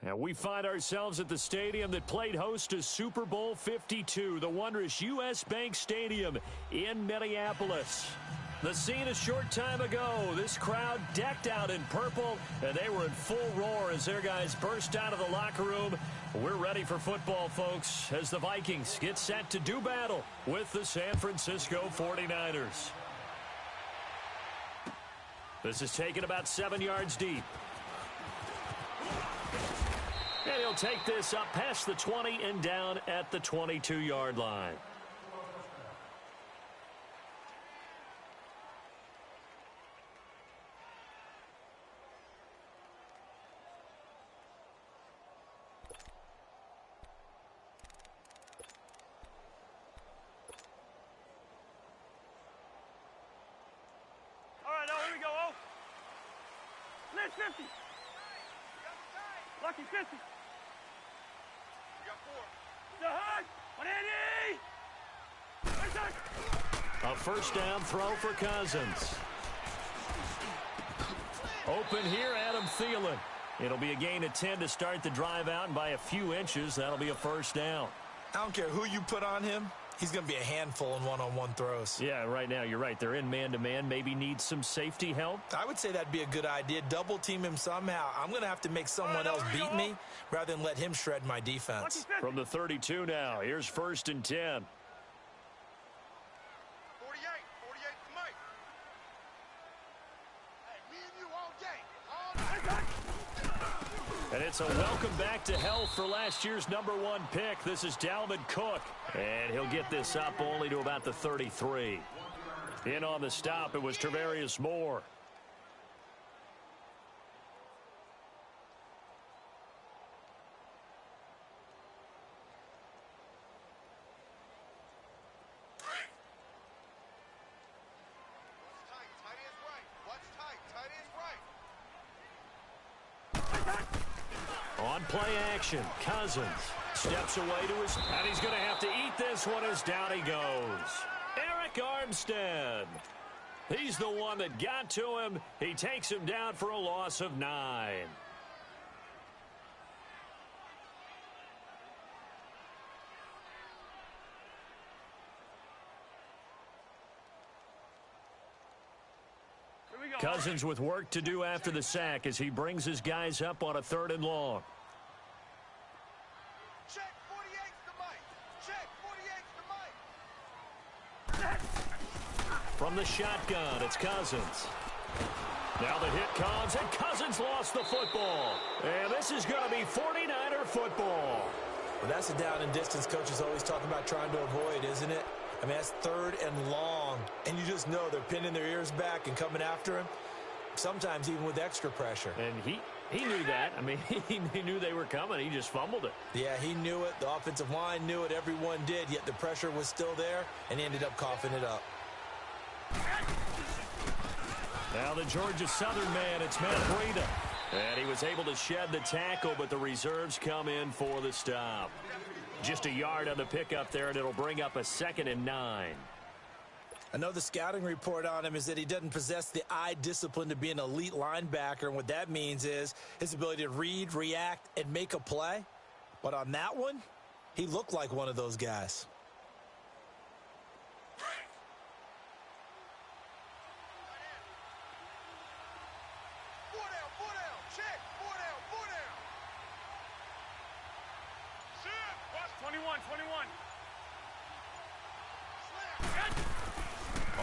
And we find ourselves at the stadium that played host to Super Bowl 52, the wondrous U.S. Bank Stadium in Minneapolis. The scene a short time ago, this crowd decked out in purple, and they were in full roar as their guys burst out of the locker room. We're ready for football, folks, as the Vikings get set to do battle with the San Francisco 49ers. This is taken about 7 yards deep. And he'll take this up past the 20 and down at the 22-yard line. All right, now here we go. Oh. Let's 50. Lucky 50. We got 4. The hut. 180. A first down throw for Cousins. Open here, Adam Thielen. It'll be a gain of 10 to start the drive out, and by a few inches, that'll be a first down. I don't care who you put on him. He's going to be a handful in one-on-one throws. Yeah, right now, you're right. They're in man-to-man. Maybe need some safety help. I would say that'd be a good idea. Double team him somehow. I'm going to have to make someone else beat me rather than let him shred my defense. From the 32 now, here's 1st and 10. 48 to Mike. Hey, me and you all day. All day. And it's a welcome back to health for last year's #1 pick. This is Dalvin Cook. And he'll get this up only to about the 33. In on the stop, it was Travarius Moore. On play action, Cousins steps away to his, and he's going to have to eat this one as down he goes. Eric Armstead. He's the one that got to him. He takes him down for a loss of 9. Cousins with work to do after the sack as he brings his guys up on a 3rd and long. Check 48's the Mike. Check 48's the Mike. From the shotgun, it's Cousins. Now the hit comes, and Cousins lost the football. And this is going to be 49er football. Well, that's a down and distance coaches always talk about trying to avoid, isn't it? I mean, that's 3rd and long, and you just know they're pinning their ears back and coming after him, sometimes even with extra pressure. And he knew that. I mean, he knew they were coming. He just fumbled it. Yeah, he knew it. The offensive line knew it. Everyone did, yet the pressure was still there, and he ended up coughing it up. Now the Georgia Southern man, it's Matt Breida. And he was able to shed the tackle, but the reserves come in for the stop. Just a yard on the pickup there, and it'll bring up a 2nd and 9. I know the scouting report on him is that he doesn't possess the eye discipline to be an elite linebacker, and what that means is his ability to read, react, and make a play. But on that one, he looked like one of those guys.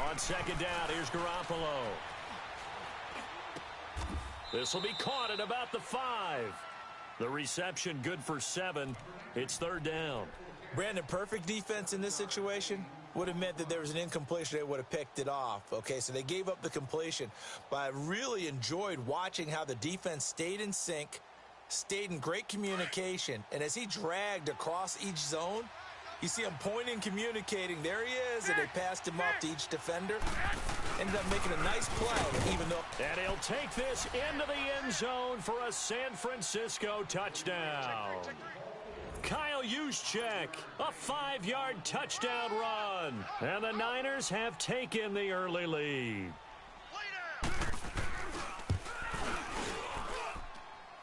On 2nd down, here's Garoppolo. This will be caught at about the 5. The reception good for 7. It's 3rd down. Brandon, perfect defense in this situation would have meant that there was an incompletion. They would have picked it off. Okay, so they gave up the completion. But I really enjoyed watching how the defense stayed in sync, stayed in great communication. And as he dragged across each zone, you see him pointing, communicating. There he is, and they passed him off to each defender. Ended up making a nice play, even though... And he'll take this into the end zone for a San Francisco touchdown. Kyle Juszczyk, a 5-yard touchdown run. And the Niners have taken the early lead.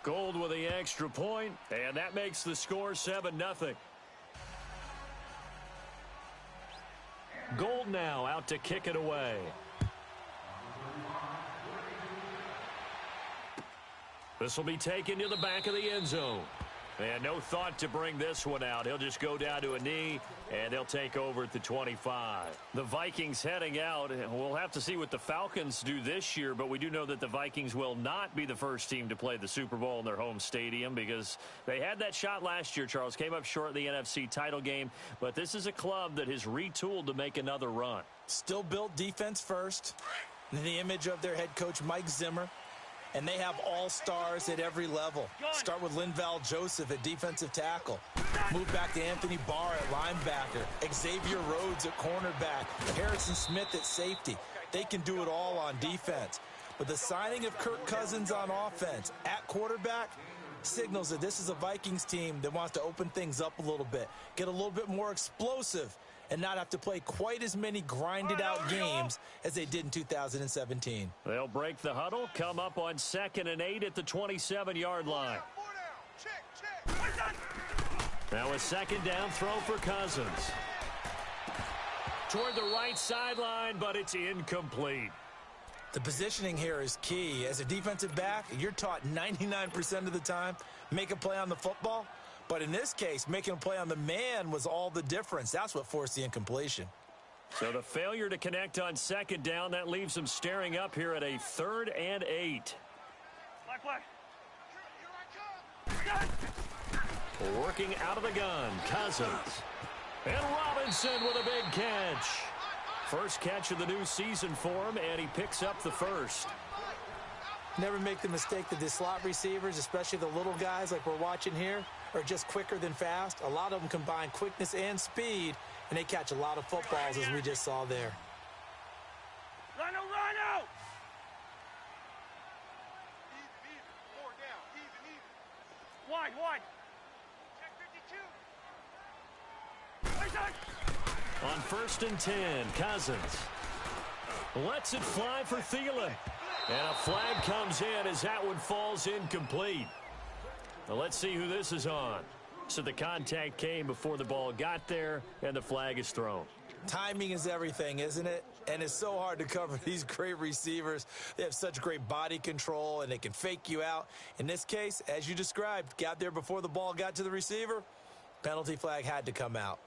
Gold with the extra point, and that makes the score 7-0. Gold now out to kick it away. This will be taken to the back of the end zone. And no thought to bring this one out. He'll just go down to a knee, and they'll take over at the 25. The Vikings heading out. We'll have to see what the Falcons do this year, but we do know that the Vikings will not be the first team to play the Super Bowl in their home stadium because they had that shot last year, Charles. Came up short in the NFC title game, but this is a club that has retooled to make another run. Still built defense first. In the image of their head coach, Mike Zimmer. And they have all-stars at every level. Start with Linval Joseph at defensive tackle. Move back to Anthony Barr at linebacker. Xavier Rhodes at cornerback. Harrison Smith at safety. They can do it all on defense. But the signing of Kirk Cousins on offense at quarterback signals that this is a Vikings team that wants to open things up a little bit, get a little bit more explosive, and not have to play quite as many grinded-out games as they did in 2017. They'll break the huddle, come up on 2nd and 8 at the 27-yard line. Now a second down throw for Cousins. Toward the right sideline, but it's incomplete. The positioning here is key. As a defensive back, you're taught 99% of the time, make a play on the football. But in this case, making a play on the man was all the difference. That's what forced the incompletion. So the failure to connect on 2nd down, that leaves them staring up here at a 3rd and 8. Working out of the gun, Cousins. And Robinson with a big catch. First catch of the new season for him, and he picks up the first. Never make the mistake that the slot receivers, especially the little guys like we're watching here, are just quicker than fast. A lot of them combine quickness and speed, and they catch a lot of footballs, as we just saw there. Rhino, Rhino! Wide, wide. Check 52. On 1st and 10, Cousins lets it fly for Thielen. And a flag comes in as that one falls incomplete. Well, let's see who this is on. So the contact came before the ball got there, and the flag is thrown. Timing is everything, isn't it? And it's so hard to cover these great receivers. They have such great body control, and they can fake you out. In this case, as you described, got there before the ball got to the receiver. Penalty flag had to come out.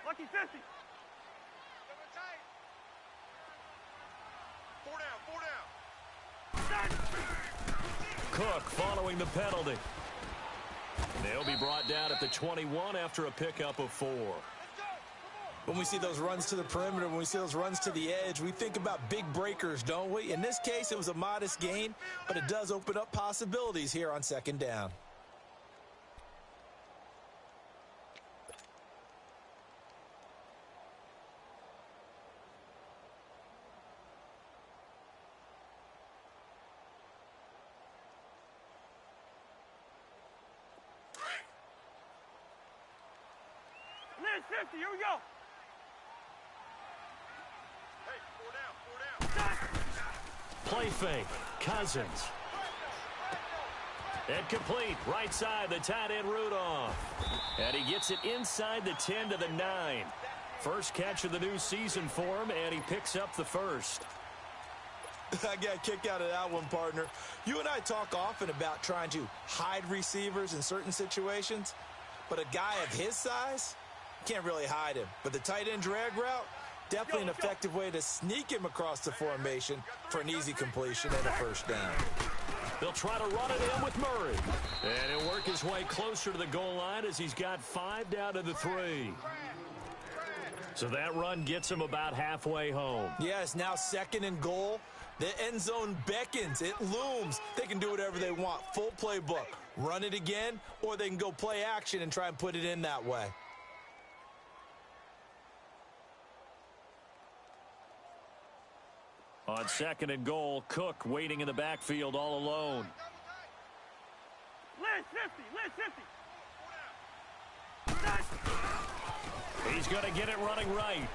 Lucky 50. Cook following the penalty. They'll be brought down at the 21 after a pickup of 4. When we see those runs to the perimeter, when we see those runs to the edge, we think about big breakers, don't we? In this case, it was a modest gain, but it does open up possibilities here on 2nd down. Liz, 50, here we go. Hey, 4 down, 4 down. Play fake, Cousins. And complete, right side, the tight end Rudolph. And he gets it inside the 10 to the 9. First catch of the new season for him, and he picks up the first. I got a kick out of that one, partner. You and I talk often about trying to hide receivers in certain situations, but a guy of his size can't really hide him. But the tight end drag route, definitely an effective way to sneak him across the formation for an easy completion and a first down. They'll try to run it in with Murray. And he'll work his way closer to the goal line as he's got 5 down to the 3. So that run gets him about halfway home. Yes, now 2nd and goal. The end zone beckons. It looms. They can do whatever they want. Full playbook. Run it again, or they can go play action and try and put it in that way. On 2nd and goal, Cook waiting in the backfield all alone. Liz, 50, Liz, 50. He's going to get it running right.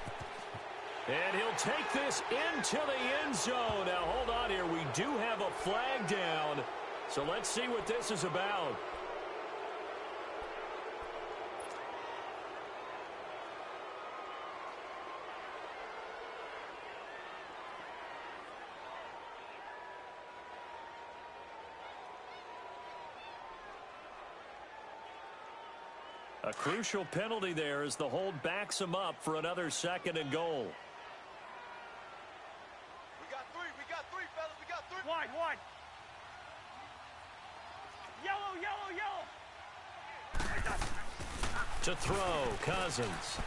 And he'll take this into the end zone. Now, hold on here. We do have a flag down. So let's see what this is about. A crucial penalty there as the hold backs him up for another 2nd and goal. We got three, fellas. We got three. Wide. Yellow. To throw, Cousins.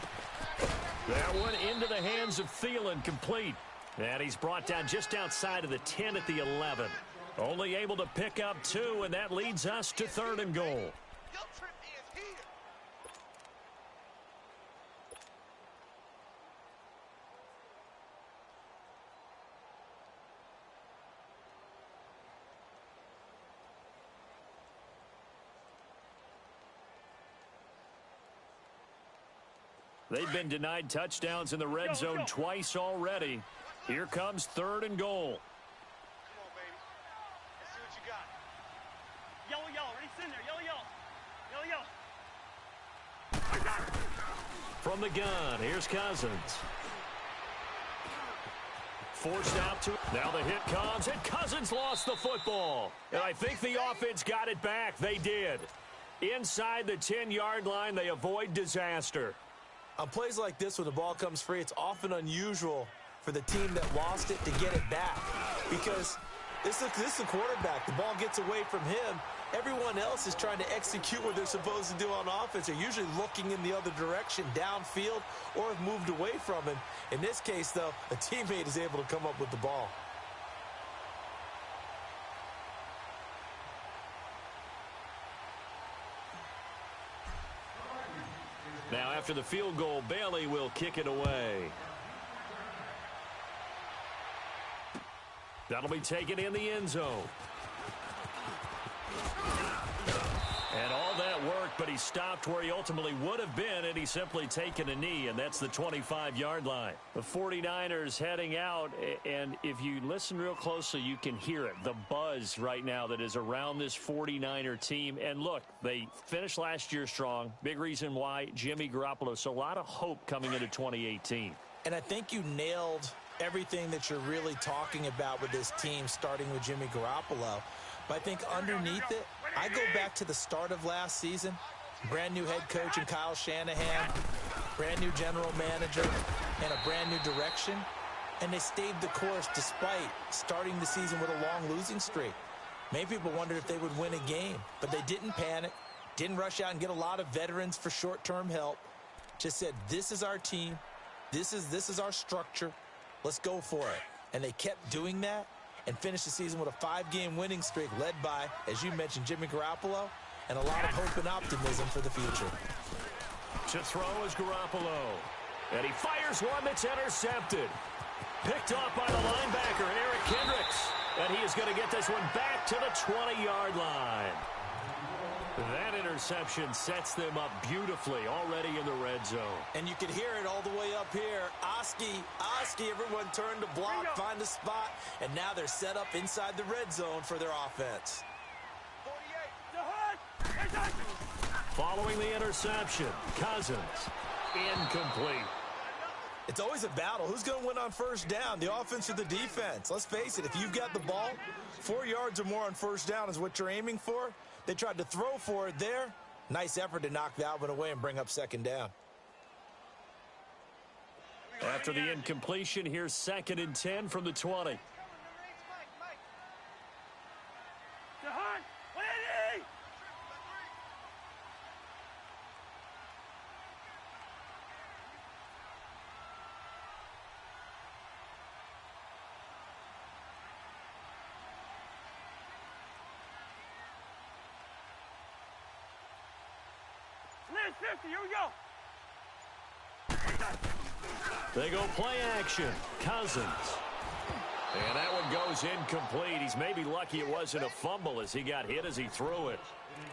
That one into the hands of Thielen, complete. And he's brought down just outside of the 10 at the 11. Only able to pick up 2, and that leads us to 3rd and goal. They've been denied touchdowns in the red zone twice already. Here comes 3rd and goal. Come on, baby. Let's see what you got. Yellow. Ready, send there. Yellow. From the gun, here's Cousins. Forced out to now the hit comes, and Cousins lost the football. And I think the offense got it back. They did. Inside the 10-yard line, they avoid disaster. On plays like this, when the ball comes free, it's often unusual for the team that lost it to get it back. Because this is the quarterback. The ball gets away from him. Everyone else is trying to execute what they're supposed to do on offense. They're usually looking in the other direction, downfield, or have moved away from him. In this case, though, a teammate is able to come up with the ball. Now, after the field goal, Bailey will kick it away. That'll be taken in the end zone. And all that worked, but he stopped where he ultimately would have been, and he's simply taken a knee, and that's the 25-yard line. The 49ers heading out, and if you listen real closely, you can hear it, the buzz right now that is around this 49er team. And look, they finished last year strong. Big reason why, Jimmy Garoppolo. So a lot of hope coming into 2018. And I think you nailed everything that you're really talking about with this team, starting with Jimmy Garoppolo. But I think underneath it, I go back to the start of last season. Brand new head coach in Kyle Shanahan, brand new general manager, and a brand new direction. And they stayed the course despite starting the season with a long losing streak. Many people wondered if they would win a game, but they didn't panic, didn't rush out and get a lot of veterans for short-term help. Just said, this is our team, this is our structure, let's go for it. And they kept doing that and finished the season with a 5-game winning streak led by, as you mentioned, Jimmy Garoppolo, and a lot of hope and optimism for the future. To throw is Garoppolo. And he fires one that's intercepted. Picked off by the linebacker, Eric Kendricks. And he is going to get this one back to the 20-yard line. That interception sets them up beautifully already in the red zone. And you can hear it all the way up here. Oski, everyone turned to block, find a spot, and now they're set up inside the red zone for their offense. 48. Following the interception, Cousins, incomplete. It's always a battle. Who's going to win on first down, the offense or the defense? Let's face it, if you've got the ball, 4 yards or more on first down is what you're aiming for. They tried to throw for it there. Nice effort to knock that one away and bring up second down. After the incompletion, here's 2nd and 10 from the 20. Here we go. They go play action. Cousins. And that one goes incomplete. He's maybe lucky it wasn't a fumble as he got hit as he threw it.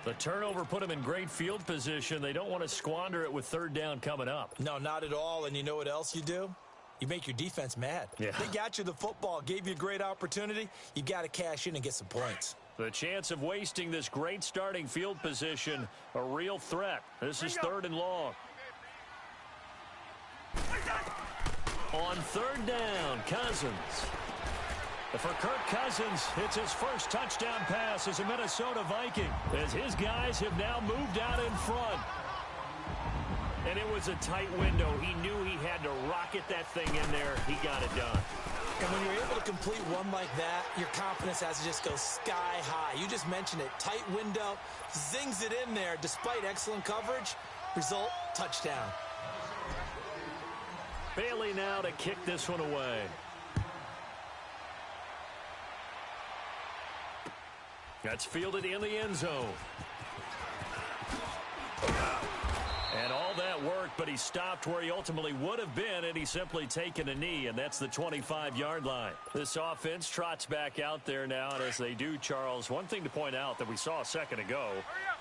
The turnover put him in great field position. They don't want to squander it with 3rd down coming up. No, not at all. And you know what else you do? you make your defense mad. Yeah. They got you the football, gave you a great opportunity. You got to cash in and get some points. The chance of wasting this great starting field position, a real threat. This is 3rd and long. On 3rd down, Cousins. For Kirk Cousins, it's his first touchdown pass as a Minnesota Viking, as his guys have now moved out in front. And it was a tight window. He knew he had to rocket that thing in there. He got it done. And when you're able to complete one like that, your confidence has to just go sky high. You just mentioned it. Tight window, zings it in there despite excellent coverage. Result, touchdown. Bailey now to kick this one away. That's fielded in the end zone. And all that worked, but he stopped where he ultimately would have been, and he's simply taken a knee, and that's the 25-yard line. This offense trots back out there now, and as they do, Charles, one thing to point out that we saw a second ago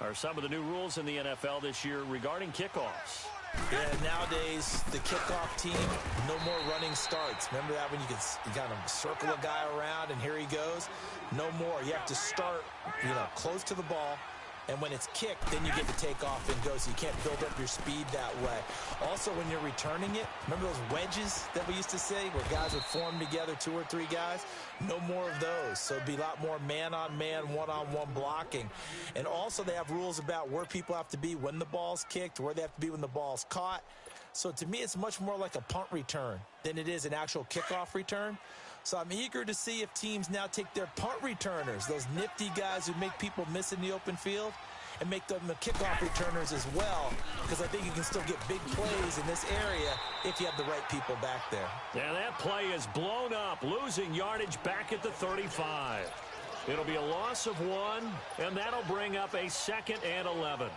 are some of the new rules in the NFL this year regarding kickoffs. Yeah, nowadays, the kickoff team, no more running starts. Remember that when you kind of circle a guy around, and here he goes? No more. You have to start, close to the ball. And when it's kicked, then you get to take off and go, so you can't build up your speed that way. Also, when you're returning it, remember those wedges that we used to say where guys would form together, 2 or 3 guys? No more of those. So it'd be a lot more man-on-man, one-on-one blocking. And also they have rules about where people have to be when the ball's kicked, where they have to be when the ball's caught. So to me, it's much more like a punt return than it is an actual kickoff return. So I'm eager to see if teams now take their punt returners, those nifty guys who make people miss in the open field, and make them the kickoff returners as well, because I think you can still get big plays in this area if you have the right people back there. And that play is blown up, losing yardage back at the 35. It'll be a loss of 1, and that'll bring up a 2nd and 11.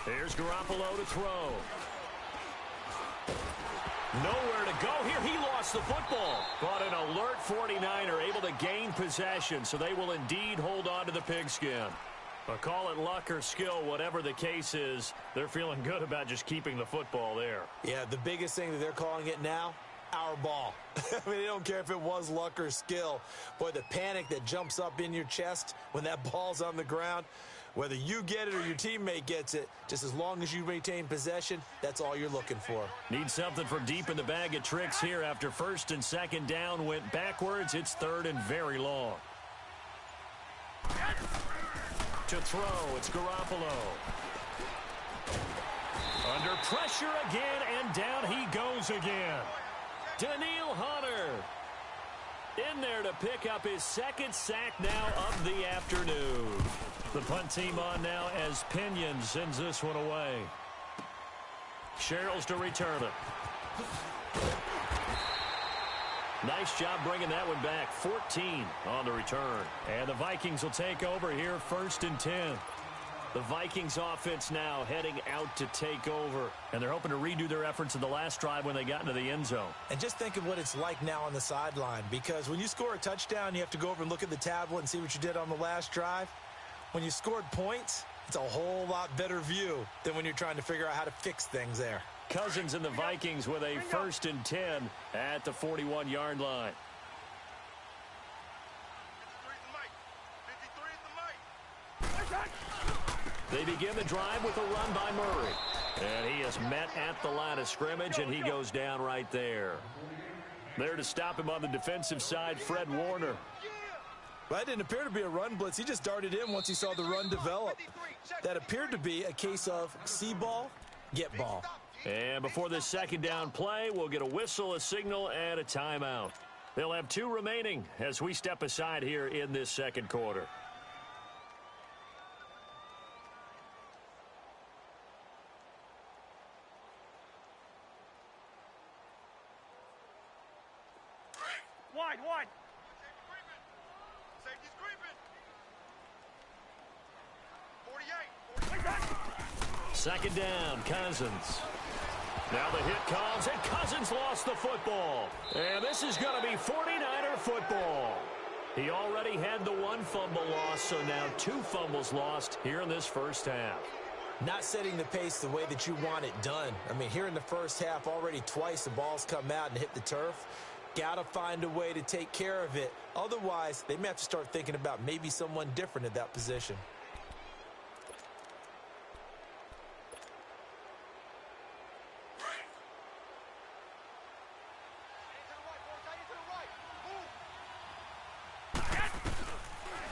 Here's Garoppolo to throw. Nowhere to go here. He lost the football. But an alert 49er able to gain possession, so they will indeed hold on to the pigskin. But call it luck or skill, whatever the case is, they're feeling good about just keeping the football there. Yeah, the biggest thing that they're calling it now, our ball. I mean, they don't care if it was luck or skill. Boy, the panic that jumps up in your chest when that ball's on the ground, whether you get it or your teammate gets it, just as long as you retain possession, that's all you're looking for. Need something from deep in the bag of tricks here after 1st and 2nd down went backwards. It's 3rd and very long. To throw, it's Garoppolo. Under pressure again, and down he goes again. Daniil Hunter in there to pick up his 2nd sack now of the afternoon. The punt team on now as Pinion sends this one away. Sherrills to return it. Nice job bringing that one back. 14 on the return. And the Vikings will take over here 1st and 10. The Vikings offense now heading out to take over. And they're hoping to redo their efforts in the last drive when they got into the end zone. And just think of what it's like now on the sideline. Because when you score a touchdown, you have to go over and look at the tablet and see what you did on the last drive. When you scored points, it's a whole lot better view than when you're trying to figure out how to fix things there. Cousins and the Vikings with a 1st and 10 at the 41-yard line. 53 is the mic. They begin the drive with a run by Murray. And he is met at the line of scrimmage, and he goes down right there. There to stop him on the defensive side, Fred Warner. Well, that didn't appear to be a run blitz. He just darted in once he saw the run develop. That appeared to be a case of see ball, get ball. And before this 2nd down play, we'll get a whistle, a signal, and a timeout. They'll have 2 remaining as we step aside here in this 2nd quarter. Wide. Safety's creeping. 48. Second down, Cousins. Now the hit comes, and Cousins lost the football. And this is going to be 49er football. He already had the one fumble loss, so now 2 fumbles lost here in this first half. Not setting the pace the way that you want it done. I mean, here in the first half, already twice the ball's come out and hit the turf. Got to find a way to take care of it. Otherwise, they may have to start thinking about maybe someone different at that position.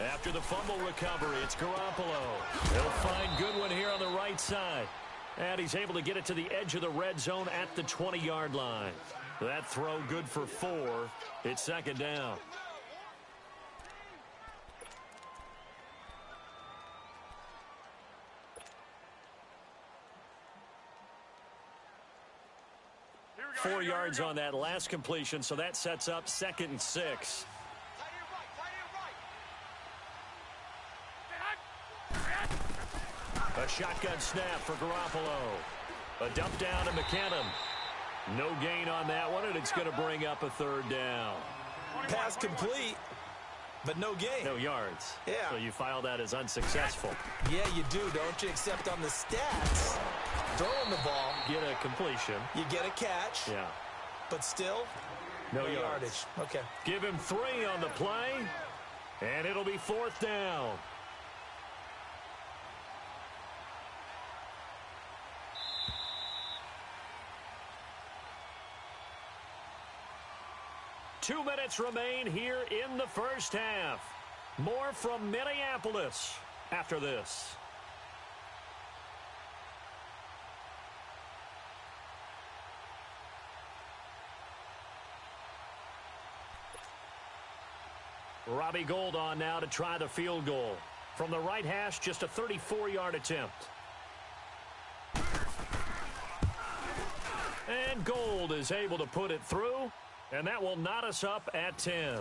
After the fumble recovery, it's Garoppolo. He'll find Goodwin here on the right side. And he's able to get it to the edge of the red zone at the 20-yard line. That throw good for 4. It's second down. Here we go. 4 yards on that last completion, so that sets up 2nd and 6. A shotgun snap for Garoppolo. A dump down to McKinnon. No gain on that one, and it's going to bring up a 3rd down. Pass complete, but no gain. No yards. Yeah. So you file that as unsuccessful. Yeah, you do, don't you? Except on the stats, throwing the ball, Get a completion. you get a catch, Yeah. but still, No no yardage. yardage. Okay. Give him 3 on the play, and it'll be 4th down. Two minutes remain here in the first half. More from Minneapolis after this. Robbie Gould on now to try the field goal. From the right hash, just a 34-yard attempt. And Gould is able to put it through, and that will knot us up at 10.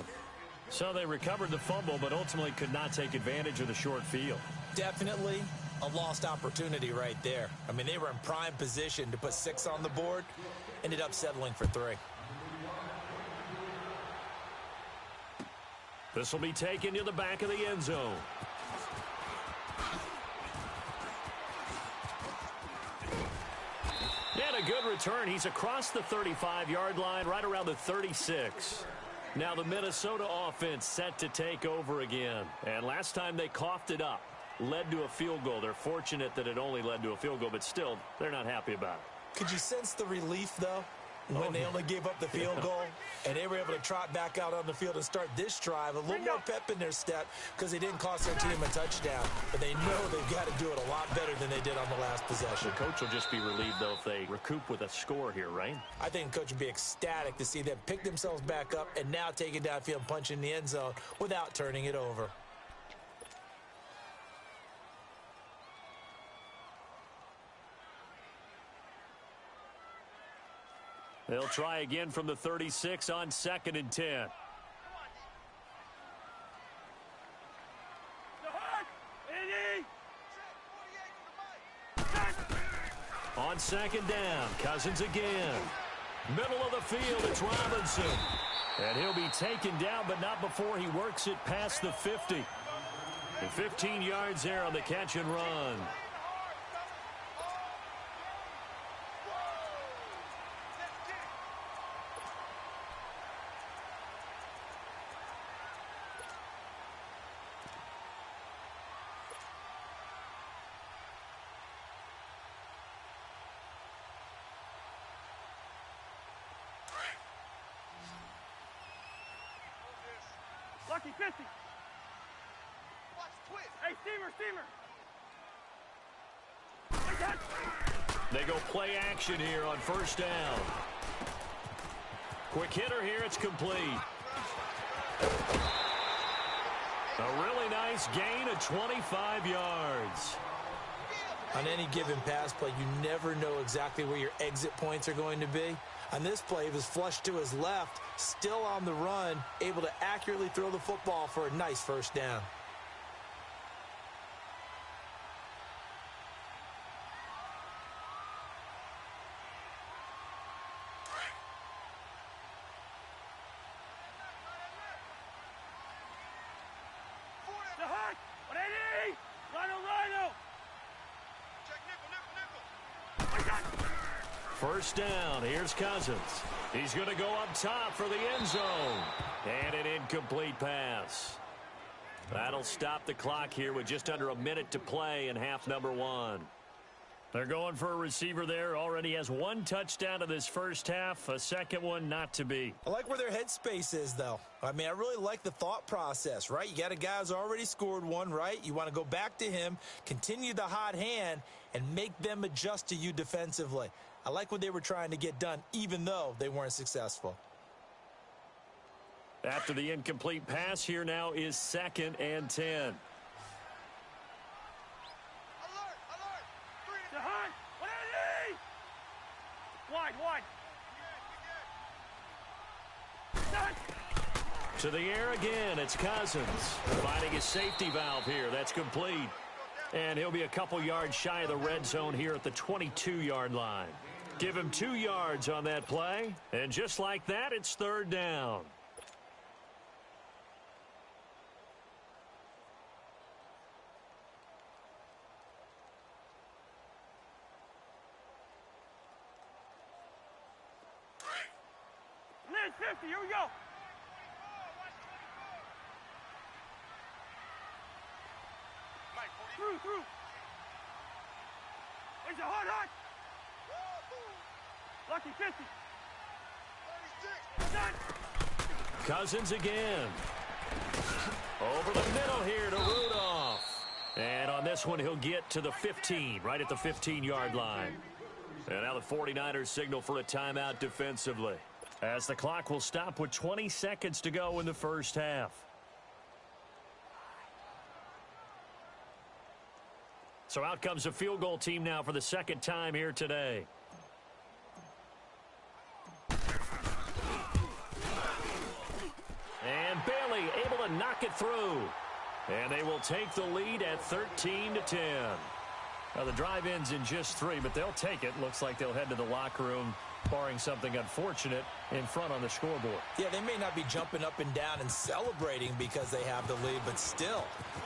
So they recovered the fumble, but ultimately could not take advantage of the short field. Definitely a lost opportunity right there. I mean, they were in prime position to put 6 on the board, ended up settling for 3. This will be taken to the back of the end zone. And a good return. He's across the 35-yard line, right around the 36. Now the Minnesota offense set to take over again. And last time they coughed it up, led to a field goal. They're fortunate that it only led to a field goal, but still, they're not happy about it. Could you sense the relief, though, when they only gave up the field goal and they were able to trot back out on the field and start this drive? A little more pep in their step because they didn't cost their team a touchdown. But they know they've got to do it a lot better than they did on the last possession. The coach will just be relieved, though, if they recoup with a score here, right? I think the coach would be ecstatic to see them pick themselves back up and now take it downfield and punch in the end zone without turning it over. They'll try again from the 36 on 2nd and 10. On 2nd down, Cousins again. Middle of the field, it's Robinson. And he'll be taken down, but not before he works it past the 50. And 15 yards there on the catch and run. Lucky 50. Watch twist. Hey, steamer. They go play action here on 1st down. Quick hitter here, it's complete. A really nice gain of 25 yards. On any given pass play, you never know exactly where your exit points are going to be. On this play, he was flushed to his left, still on the run, able to accurately throw the football for a nice first down. First down, here's Cousins. He's going to go up top for the end zone. And an incomplete pass. That'll stop the clock here with just under a minute to play in half number one. They're going for a receiver there. Already has one touchdown in this first half. A second one not to be. I like where their headspace is, though. I mean, I really like the thought process, right? You got a guy who's already scored one, right? You want to go back to him, continue the hot hand, and make them adjust to you defensively. I like what they were trying to get done, even though they weren't successful. After the incomplete pass, here now is 2nd and 10. Alert! Alert! 3 to hunt! 180! Wide! To the air again, it's Cousins. Finding his safety valve here. That's complete. And he'll be a couple yards shy of the red zone here at the 22-yard line. Give him 2 yards on that play. And just like that, it's 3rd down. Near 50, here we go. Through. It's a hard. Lucky 50. 36. Cousins again. Over the middle here to Rudolph. And on this one, he'll get to the 15, right at the 15-yard line. And now the 49ers signal for a timeout defensively, as the clock will stop with 20 seconds to go in the first half. So out comes a field goal team now for the second time here today. And Bailey able to knock it through. And they will take the lead at 13-10. Now the drive ends in just 3, but they'll take it. Looks like they'll head to the locker room, barring something unfortunate in front on the scoreboard. Yeah, they may not be jumping up and down and celebrating because they have the lead, but still,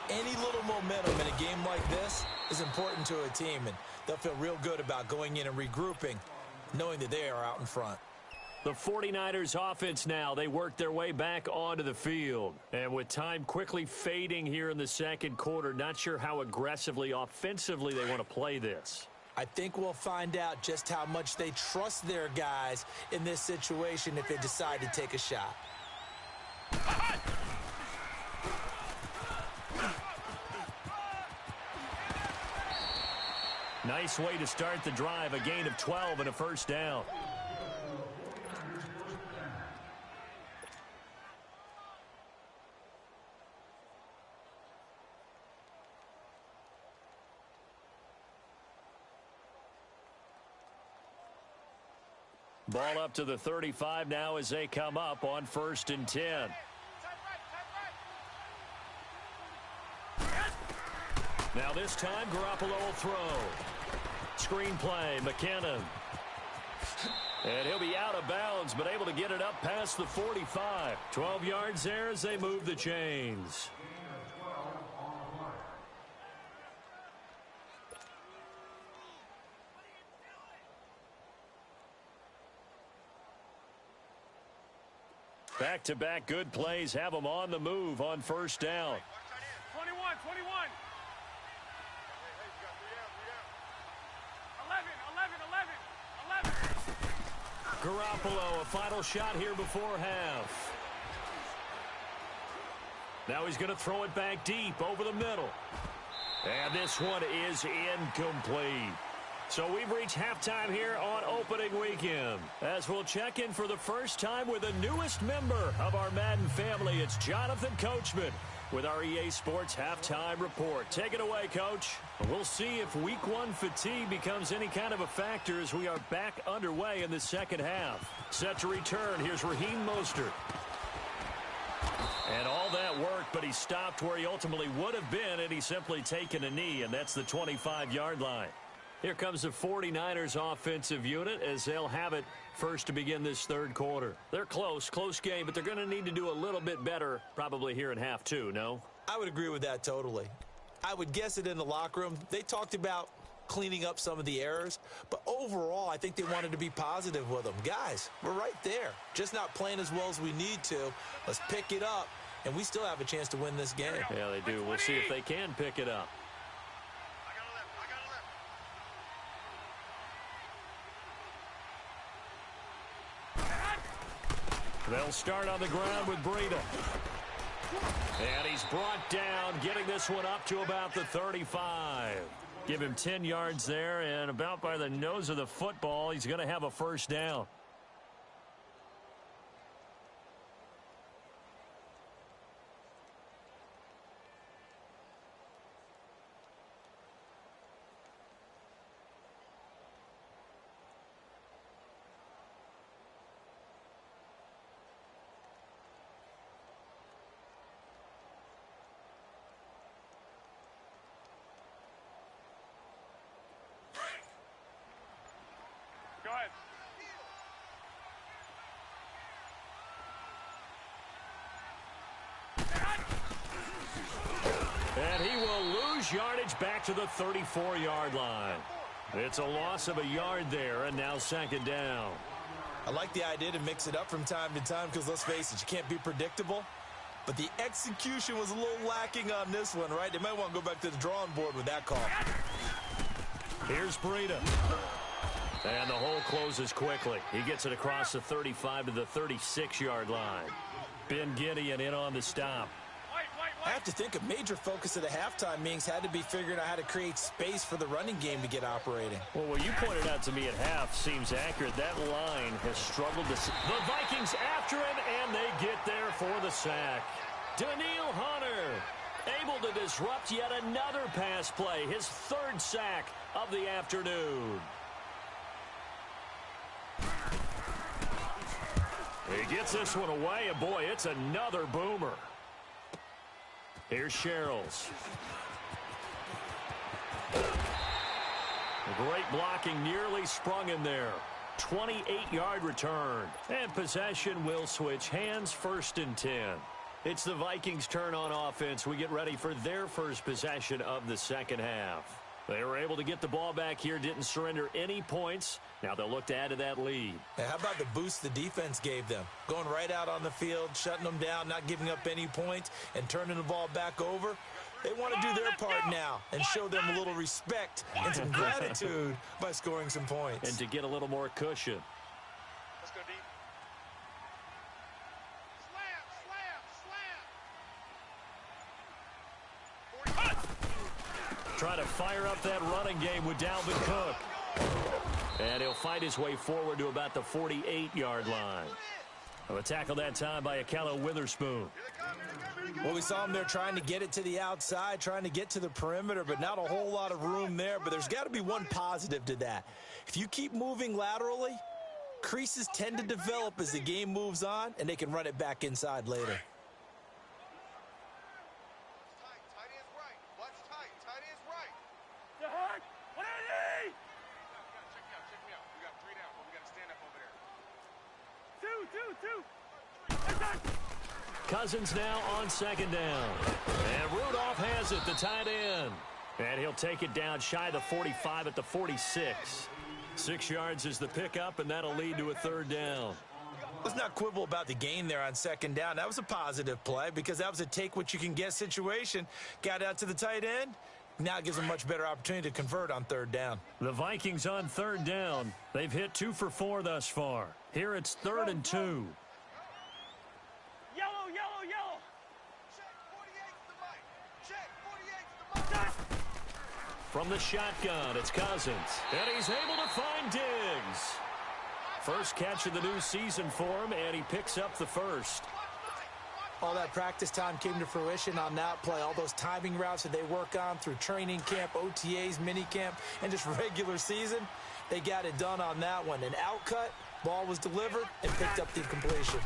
any little momentum in a game like this is important to a team, and they'll feel real good about going in and regrouping, knowing that they are out in front. The 49ers offense now, they work their way back onto the field. And with time quickly fading here in the second quarter, not sure how aggressively, offensively they want to play this. I think we'll find out just how much they trust their guys in this situation if they decide to take a shot. Nice way to start the drive, a gain of 12 and a first down. Ball up to the 35 now as they come up on 1st and 10. Now this time, Garoppolo will throw. Screen play, McKinnon. And he'll be out of bounds, but able to get it up past the 45. 12 yards there as they move the chains. Back-to-back good plays have them on the move on 1st down. 21. 11. Garoppolo, a final shot here before half. Now he's going to throw it back deep over the middle. And this one is incomplete. So we've reached halftime here on opening weekend, as we'll check in for the first time with the newest member of our Madden family. It's Jonathan Coachman with our EA Sports Halftime Report. Take it away, Coach. We'll see if Week 1 fatigue becomes any kind of a factor as we are back underway in the second half. Set to return, here's Raheem Mostert. And all that worked, but he stopped where he ultimately would have been, and he's simply taken a knee, and that's the 25-yard line. Here comes the 49ers offensive unit as they'll have it first to begin this third quarter. They're close game, but they're going to need to do a little bit better probably here in half two, no? I would agree with that totally. I would guess it in the locker room. They talked about cleaning up some of the errors, but overall I think they wanted to be positive with them. Guys, we're right there. Just not playing as well as we need to. Let's pick it up, and we still have a chance to win this game. Yeah, they do. We'll see if they can pick it up. They'll start on the ground with Breida. And he's brought down, getting this one up to about the 35. Give him 10 yards there, and about by the nose of the football, he's going to have a first down. Go ahead. And he will lose yardage back to the 34-yard line. It's a loss of a yard there, and now second down. I like the idea to mix it up from time to time because, let's face it, you can't be predictable. But the execution was a little lacking on this one, right? They might want to go back to the drawing board with that call. Here's Breida. And the hole closes quickly. He gets it across the 35 to the 36-yard line. Ben Gideon in on the stop. I have to think a major focus of the halftime meetings had to be figuring out how to create space for the running game to get operating. Well, what you pointed out to me at half seems accurate. That line has struggled to... The Vikings after him, and they get there for the sack. Daniil Hunter able to disrupt yet another pass play. His third sack of the afternoon. He gets this one away, and boy, it's another boomer. Here's Sherrills. Great blocking, nearly sprung him there. 28-yard return. And possession will switch hands, 1st and 10. It's the Vikings' turn on offense. We get ready for their first possession of the second half. They were able to get the ball back here, didn't surrender any points. Now they'll look to add to that lead. Now, how about the boost the defense gave them? Going right out on the field, shutting them down, not giving up any points, and turning the ball back over. They want to do their part now and show them a little respect and some gratitude by scoring some points. And to get a little more cushion. Let's go deep. Slam. Try to fire up that running game with Dalvin Cook. And he'll fight his way forward to about the 48-yard line. A tackle that time by Akello Witherspoon. Well, we saw him there trying to get it to the outside, trying to get to the perimeter, but not a whole lot of room there. But there's got to be one positive to that. If you keep moving laterally, creases tend to develop as the game moves on, and they can run it back inside later. Cousins now on second down. And Rudolph has it, the tight end. And he'll take it down shy of the 45 at the 46. 6 yards is the pickup, and that'll lead to a third down. Let's not quibble about the gain there on second down. That was a positive play because that was a take-what-you-can-get situation. Got out to the tight end. Now it gives them a much better opportunity to convert on third down. The Vikings on third down. They've hit 2 for 4 thus far. Here it's 3rd and 2. Yellow, yellow, yellow. Check 48's the mic. Check 48's the mic. From the shotgun, it's Cousins. And he's able to find Diggs. First catch of the new season for him, and he picks up the first. All that practice time came to fruition on that play. All those timing routes that they work on through training camp, OTAs, minicamp, and just regular season, they got it done on that one. An outcut, ball was delivered, and picked up the completion.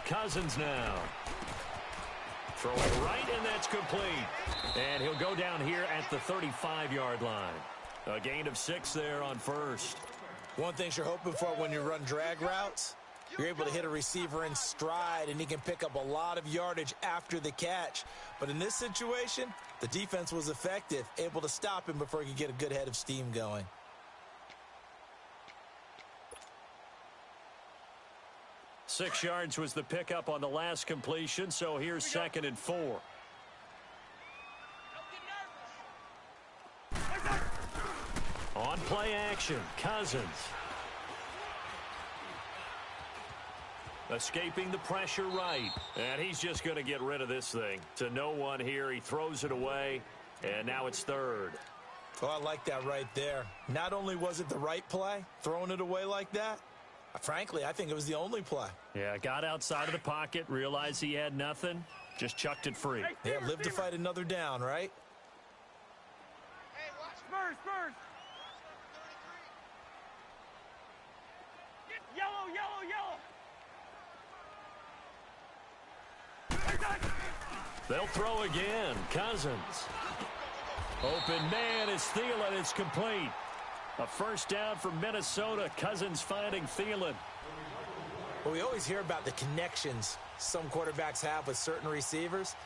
Cousins now. Throwing right, and that's complete. And he'll go down here at the 35-yard line. A gain of 6 there on first. One thing you're hoping for when you run drag routes, you're able to hit a receiver in stride, and he can pick up a lot of yardage after the catch. But in this situation, the defense was effective, able to stop him before he could get a good head of steam going. Six yards was the pickup on the last completion, so here's 2nd and 4. On play action, Cousins. Escaping the pressure right. And he's just going to get rid of this thing. To no one here, he throws it away, and now it's 3rd. Oh, I like that right there. Not only was it the right play, throwing it away like that, frankly, I think it was the only play. Yeah, got outside of the pocket, realized he had nothing, just chucked it free. Yeah, live to fight another down, right? Hey, watch Spurs. Yellow. They'll throw again. Cousins. Open man is Thielen. It's complete. A first down for Minnesota. Cousins finding Thielen. Well, we always hear about the connections some quarterbacks have with certain receivers.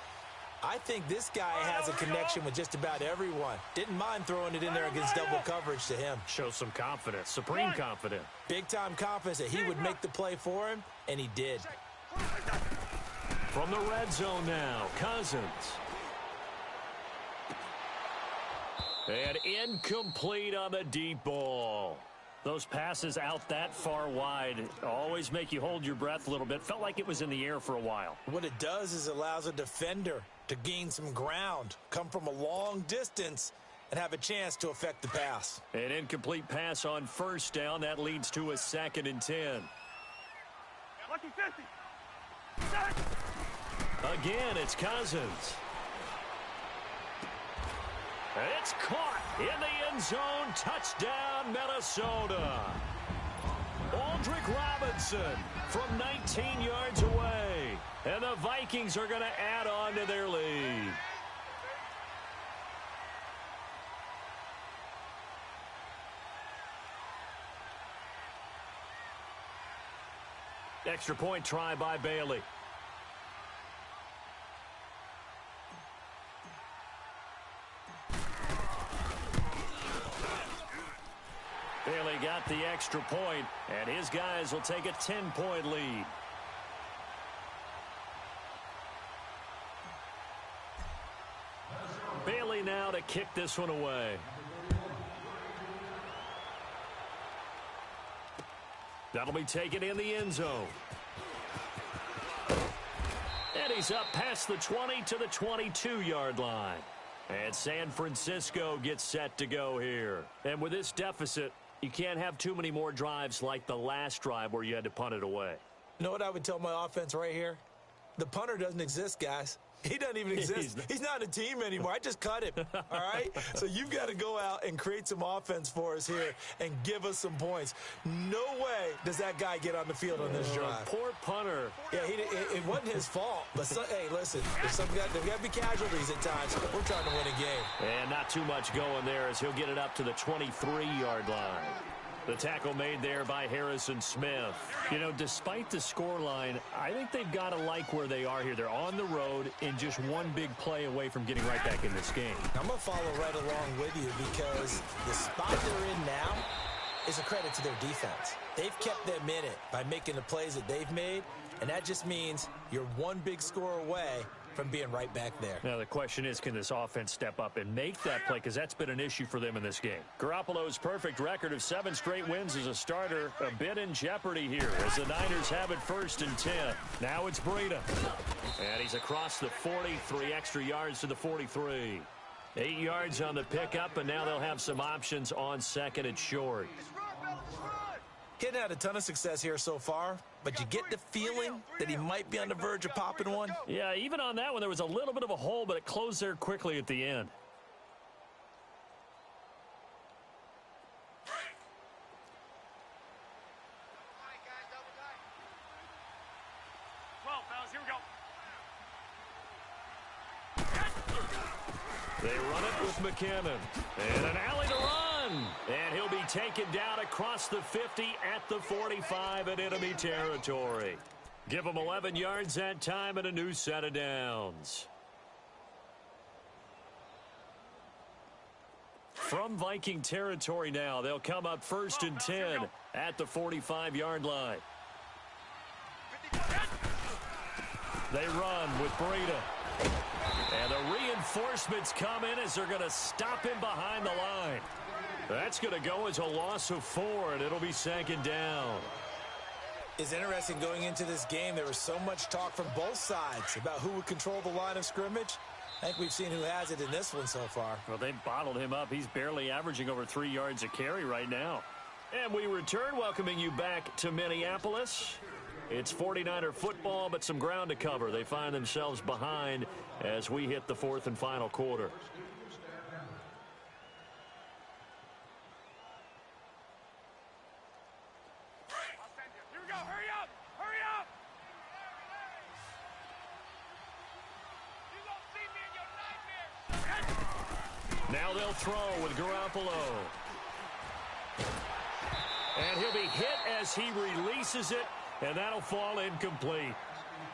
I think this guy has a connection with just about everyone. Didn't mind throwing it in there against double coverage to him. Shows some confidence, supreme confidence. Big-time confidence that he would make the play for him, and he did. From the red zone now, Cousins. And incomplete on the deep ball. Those passes out that far wide always make you hold your breath a little bit. Felt like it was in the air for a while. What it does is allows a defender to gain some ground, come from a long distance, and have a chance to affect the pass. An incomplete pass on first down. That leads to a 2nd and 10. Lucky 50. Again, it's Cousins. It's caught in the end zone. Touchdown, Minnesota. Aldrick Robinson from 19 yards away. And the Vikings are going to add on to their lead. Extra point try by Bailey. Bailey got the extra point, and his guys will take a 10-point lead. Bailey now to kick this one away. That'll be taken in the end zone. And he's up past the 20 to the 22-yard line. And San Francisco gets set to go here. And with this deficit, you can't have too many more drives like the last drive where you had to punt it away. You know what I would tell my offense right here? The punter doesn't exist, guys. He doesn't even exist. He's not a team anymore. I just cut him, all right? So you've got to go out and create some offense for us here and give us some points. No way does that guy get on the field on this drive. Poor punter. Yeah, it wasn't his fault. But, hey, listen, there's got to be casualties at times. We're trying to win a game. And not too much going there as he'll get it up to the 23-yard line. The tackle made there by Harrison Smith. You know, despite the scoreline, I think they've got to like where they are here. They're on the road and just one big play away from getting right back in this game. I'm going to follow right along with you because the spot they're in now is a credit to their defense. They've kept them in it by making the plays that they've made, and that just means you're one big score away from being right back there. Now, the question is, can this offense step up and make that play? Because that's been an issue for them in this game. Garoppolo's perfect record of 7 straight wins as a starter, a bit in jeopardy here as the Niners have it 1st and 10. Now it's Breida. And he's across the 40, 3 extra yards to the 43. 8 yards on the pickup, and now they'll have some options on second and short. He hadn't had a ton of success here so far, but you get the feeling that he might be on the verge of popping one. Yeah, even on that one, there was a little bit of a hole, but it closed there quickly at the end. They run it with McKinnon. And an alley to run. And he'll be taken down across the 50 at the 45 in enemy territory. Give him 11 yards that time and a new set of downs. From Viking territory now, they'll come up 1st and 10 at the 45-yard line. They run with Breida. And the reinforcements come in as they're going to stop him behind the line. That's going to go as a loss of 4, and it'll be 2nd down. It's interesting going into this game. There was so much talk from both sides about who would control the line of scrimmage. I think we've seen who has it in this one so far. Well, they bottled him up. He's barely averaging over 3 yards a carry right now. And we return, welcoming you back to Minneapolis. It's 49er football, but some ground to cover. They find themselves behind as we hit the 4th and final quarter. Here we go. Hurry up. Hurry up. You don't see me in your nightmares. Now they'll throw with Garoppolo. And he'll be hit as he releases it. And that'll fall incomplete.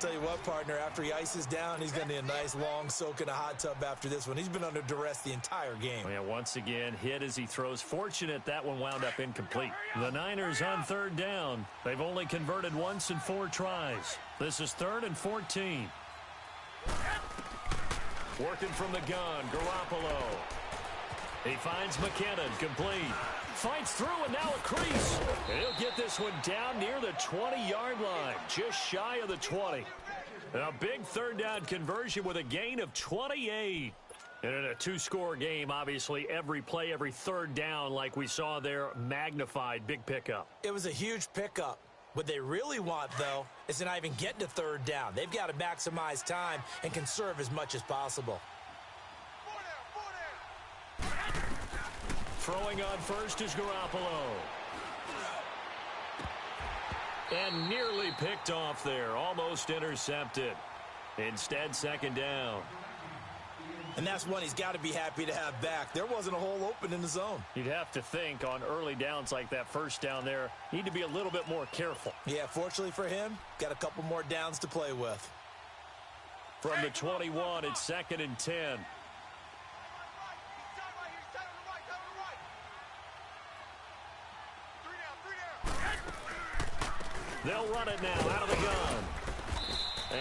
Tell you what, partner, after he ices down, he's going to need a nice long soak in a hot tub after this one. He's been under duress the entire game. Yeah, once again, hit as he throws. Fortunate that one wound up incomplete. The Niners on 3rd down. They've only converted once in 4 tries. This is 3rd and 14. Working from the gun, Garoppolo. He finds McKinnon, complete. Fights through, and now a crease. And he'll get this one down near the 20-yard line, just shy of the 20. And a big 3rd down conversion with a gain of 28. And in a 2-score game, obviously, every play, every 3rd down, like we saw there, magnified, big pickup. It was a huge pickup. What they really want, though, is to not even get to 3rd down. They've got to maximize time and conserve as much as possible. Throwing on first is Garoppolo. And nearly picked off there. Almost intercepted. Instead, 2nd down. And that's one he's got to be happy to have back. There wasn't a hole open in the zone. You'd have to think on early downs like that 1st down there, need to be a little bit more careful. Yeah, fortunately for him, got a couple more downs to play with. From the 21, it's 2nd and 10. They'll run it now out of the gun.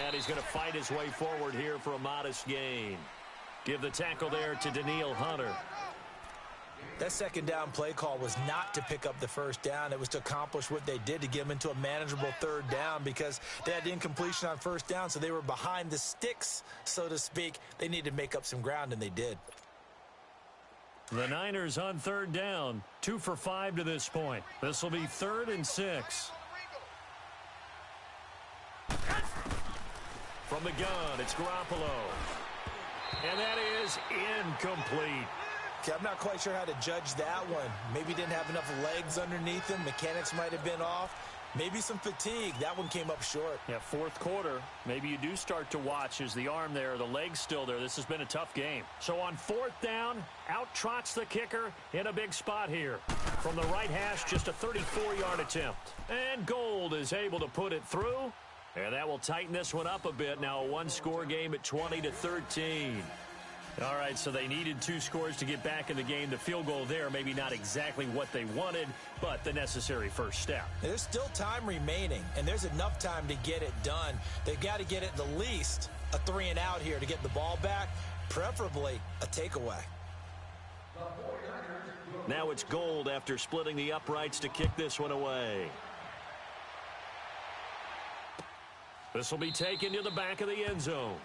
And he's going to fight his way forward here for a modest gain. Give the tackle there to Daniil Hunter. That 2nd down play call was not to pick up the 1st down. It was to accomplish what they did, to get them into a manageable 3rd down, because they had the incompletion on 1st down, so they were behind the sticks, so to speak. They needed to make up some ground, and they did. The Niners on 3rd down, 2 for 5 to this point. This will be 3rd and 6. From the gun, it's Garoppolo. And that is incomplete. Okay, I'm not quite sure how to judge that one. Maybe didn't have enough legs underneath him. Mechanics might have been off. Maybe some fatigue. That one came up short. Yeah, 4th quarter. Maybe you do start to watch as the arm there, the leg's still there. This has been a tough game. So on 4th down, out trots the kicker in a big spot here. From the right hash, just a 34-yard attempt. And Gold is able to put it through. And that will tighten this one up a bit. Now a 1-score game at 20-13. All right, so they needed 2 scores to get back in the game. The field goal there, maybe not exactly what they wanted, but the necessary first step. There's still time remaining, and there's enough time to get it done. They've got to get at the least a 3-and-out here to get the ball back, preferably a takeaway. Now it's Gold after splitting the uprights to kick this one away. This will be taken to the back of the end zone.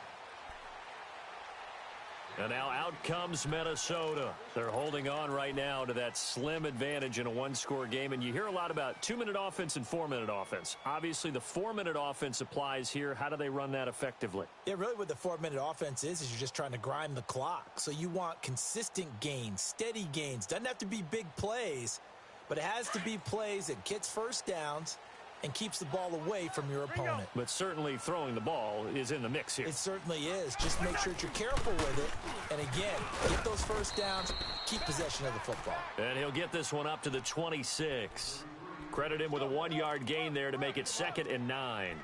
And now out comes Minnesota. They're holding on right now to that slim advantage in a one-score game. And you hear a lot about 2-minute offense and 4-minute offense. Obviously, the 4-minute offense applies here. How do they run that effectively? Yeah, really what the 4-minute offense is you're just trying to grind the clock. So you want consistent gains, steady gains. Doesn't have to be big plays, but it has to be plays that gets first downs and keeps the ball away from your opponent. But certainly throwing the ball is in the mix here. It certainly is. Just make sure that you're careful with it. And again, get those first downs, keep possession of the football. And he'll get this one up to the 26. Credit him with a 1-yard gain there to make it 2nd and 9.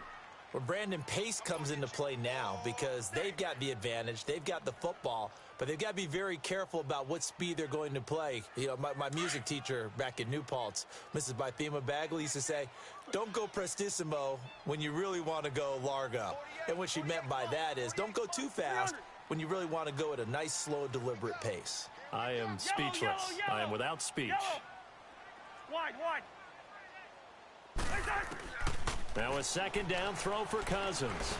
Well, Brandon, pace comes into play now because they've got the advantage. They've got the football, but they've got to be very careful about what speed they're going to play. You know, my music teacher back in New Paltz, Mrs. Bythema Bagley, used to say, don't go prestissimo when you really want to go largo. And what she meant by that is don't go too fast when you really want to go at a nice, slow, deliberate pace. I am speechless. I am without speech. Wide. Now a 2nd down throw for Cousins.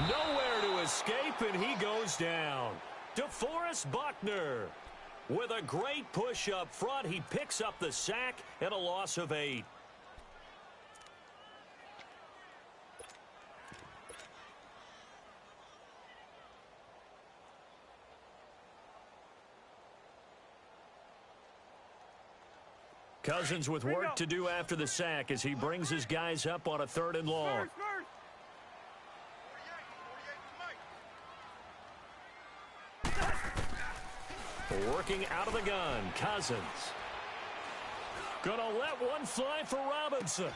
Nowhere to escape, and he goes down. DeForest Buckner with a great push up front. He picks up the sack and a loss of 8. Cousins with work to do after the sack as he brings his guys up on a 3rd and long. Working out of the gun, Cousins. Gonna let one fly for Robinson.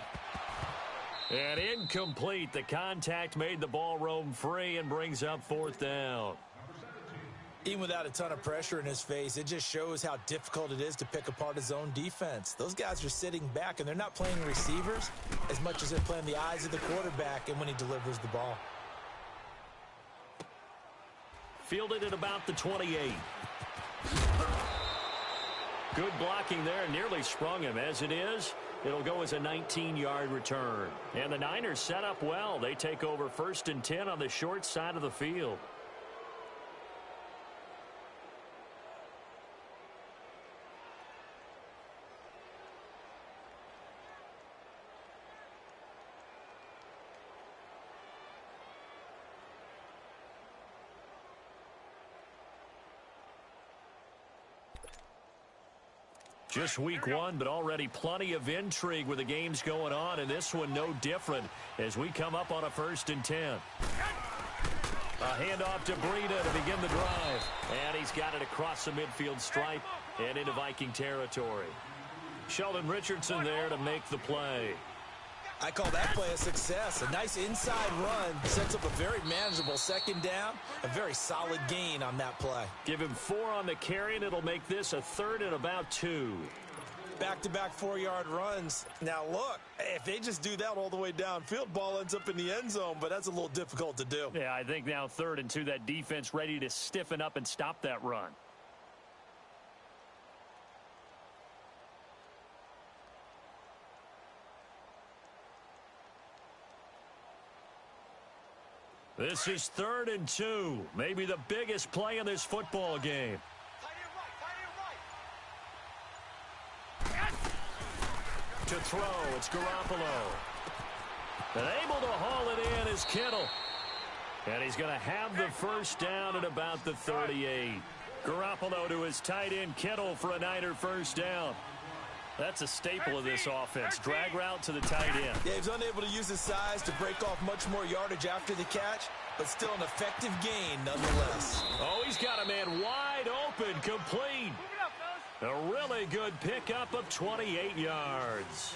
And incomplete. The contact made the ball roam free and brings up 4th down. Even without a ton of pressure in his face, it just shows how difficult it is to pick apart his own defense. Those guys are sitting back, and they're not playing receivers as much as they're playing the eyes of the quarterback and when he delivers the ball. Fielded at about the 28. Good blocking there, nearly sprung him. As it is, it'll go as a 19-yard return. And the Niners set up well. They take over 1st and 10 on the short side of the field. Just week 1, but already plenty of intrigue with the games going on, and this one no different as we come up on a 1st and 10. A handoff to Breida to begin the drive, and he's got it across the midfield stripe and into Viking territory. Sheldon Richardson there to make the play. I call that play a success. A nice inside run sets up a very manageable 2nd down. A very solid gain on that play. Give him 4 on the carry, and it'll make this a 3rd and about 2. Back-to-back 4-yard runs. Now, look, if they just do that all the way downfield, ball ends up in the end zone, but that's a little difficult to do. Yeah, I think now 3rd and 2, that defense ready to stiffen up and stop that run. This is 3rd and 2. Maybe the biggest play in this football game. To throw, it's Garoppolo. And able to haul it in is Kittle. And he's going to have the 1st down at about the 38. Garoppolo to his tight end Kittle for a Niner 1st down. That's a staple of this offense. Drag route to the tight end. Yeah, he's unable to use his size to break off much more yardage after the catch, but still an effective gain nonetheless. Oh, he's got a man wide open, complete. A really good pickup of 28 yards.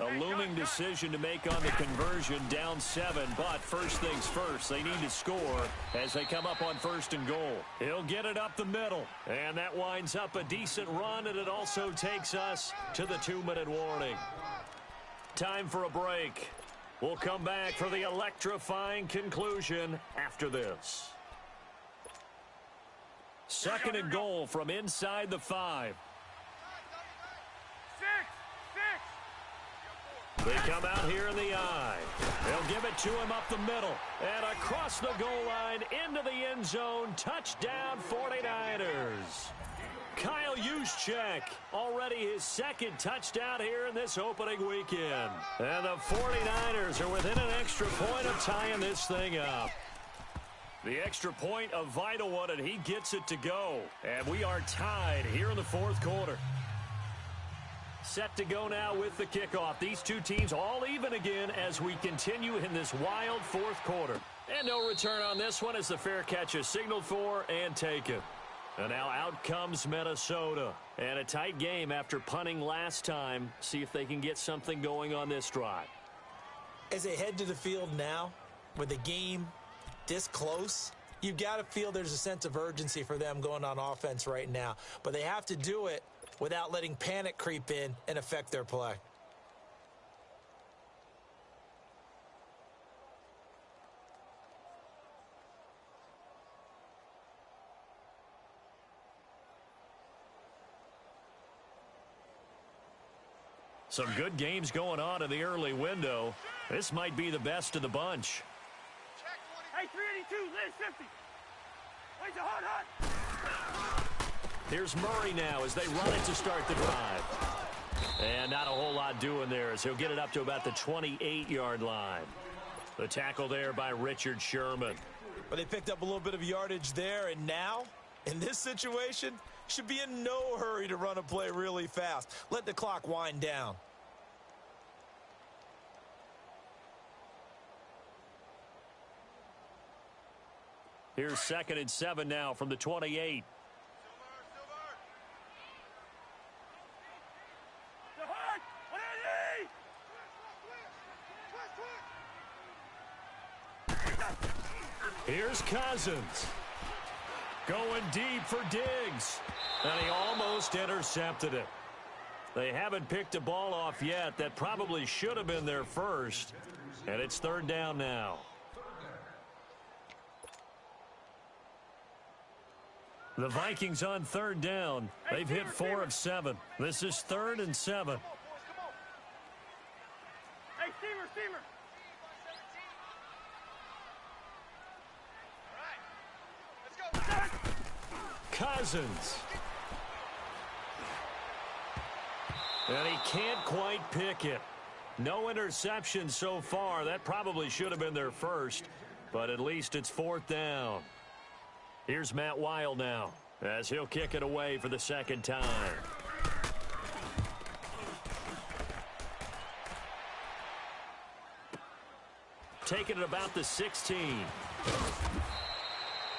A looming decision to make on the conversion, down 7, but first things first, they need to score as they come up on 1st and goal. He'll get it up the middle, and that winds up a decent run, and it also takes us to the 2-minute warning. Time for a break. We'll come back for the electrifying conclusion after this. 2nd and goal from inside the 5. They come out here in the eye. They'll give it to him up the middle. And across the goal line into the end zone. Touchdown 49ers. Kyle Juszczyk, already his second touchdown here in this opening weekend. And the 49ers are within an extra point of tying this thing up. The extra point, a vital one, and he gets it to go. And we are tied here in the fourth quarter. Set to go now with the kickoff. These two teams all even again as we continue in this wild fourth quarter. And no return on this one as the fair catch is signaled for and taken. And now out comes Minnesota. And a tight game after punting last time. See if they can get something going on this drive. As they head to the field now, with the game this close, you've got to feel there's a sense of urgency for them going on offense right now. But they have to do it without letting panic creep in and affect their play. Some good games going on in the early window. This might be the best of the bunch. Hey, 382, Liz 50. Wait, hot. Here's Murray now as they run it to start the drive. And not a whole lot doing there as he'll get it up to about the 28-yard line. The tackle there by Richard Sherman. But they picked up a little bit of yardage there, and now, in this situation, should be in no hurry to run a play really fast. Let the clock wind down. Here's 2nd and 7 now from the 28. Here's Cousins. Going deep for Diggs. And he almost intercepted it. They haven't picked a ball off yet. That probably should have been their first. And it's 3rd down now. The Vikings on 3rd down. They've hit 4 of 7. This is 3rd and 7. Hey, Steamer. Cousins. And he can't quite pick it. No interception so far. That probably should have been their first, but at least it's 4th down. Here's Matt Wild now as he'll kick it away for the 2nd time. Taking it about the 16.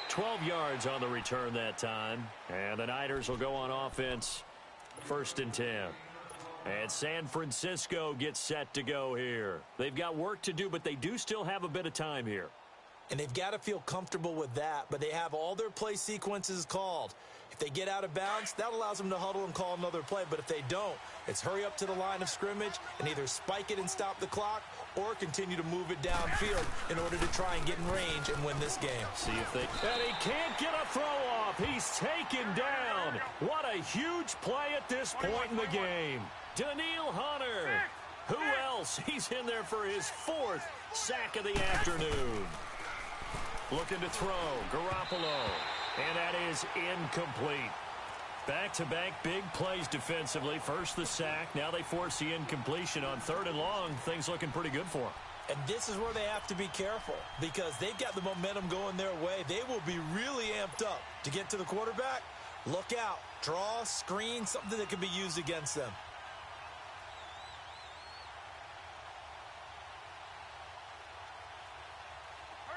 12 yards on the return that time. And the Niners will go on offense 1st and 10. And San Francisco gets set to go here. They've got work to do, but they do still have a bit of time here. And they've got to feel comfortable with that, but they have all their play sequences called. If they get out of bounds, that allows them to huddle and call another play. But if they don't, it's hurry up to the line of scrimmage and either spike it and stop the clock or continue to move it downfield in order to try and get in range and win this game. See if they... And he can't get a throw off. He's taken down. What a huge play at this point in the game. Daniil Hunter. Who else? He's in there for his 4th sack of the afternoon. Looking to throw. Garoppolo. And that is incomplete. Back-to-back big plays defensively. First the sack. Now they force the incompletion on 3rd and long. Things looking pretty good for them. And this is where they have to be careful because they've got the momentum going their way. They will be really amped up to get to the quarterback. Look out. Draw, screen, something that can be used against them.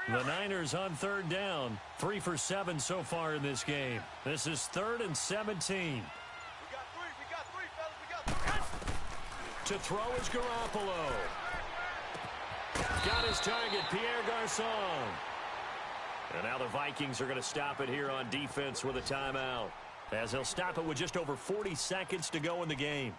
The Niners on 3rd down. 3 for 7 so far in this game. This is 3rd and 17. We got three, fellas. To throw is Garoppolo. Got his target, Pierre Garçon. And now the Vikings are going to stop it here on defense with a timeout, as they'll stop it with just over 40 seconds to go in the game.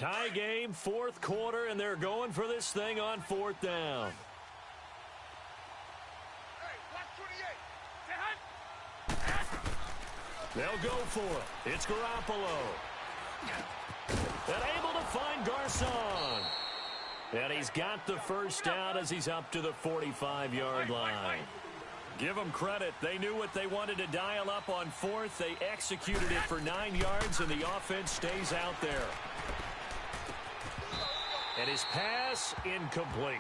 Tie game, fourth quarter, and they're going for this thing on fourth down. They'll go for it. It's Garoppolo. And able to find Garcon. And he's got the first down as he's up to the 45-yard line. Give them credit. They knew what they wanted to dial up on fourth. They executed it for 9 yards, and the offense stays out there. And his pass incomplete.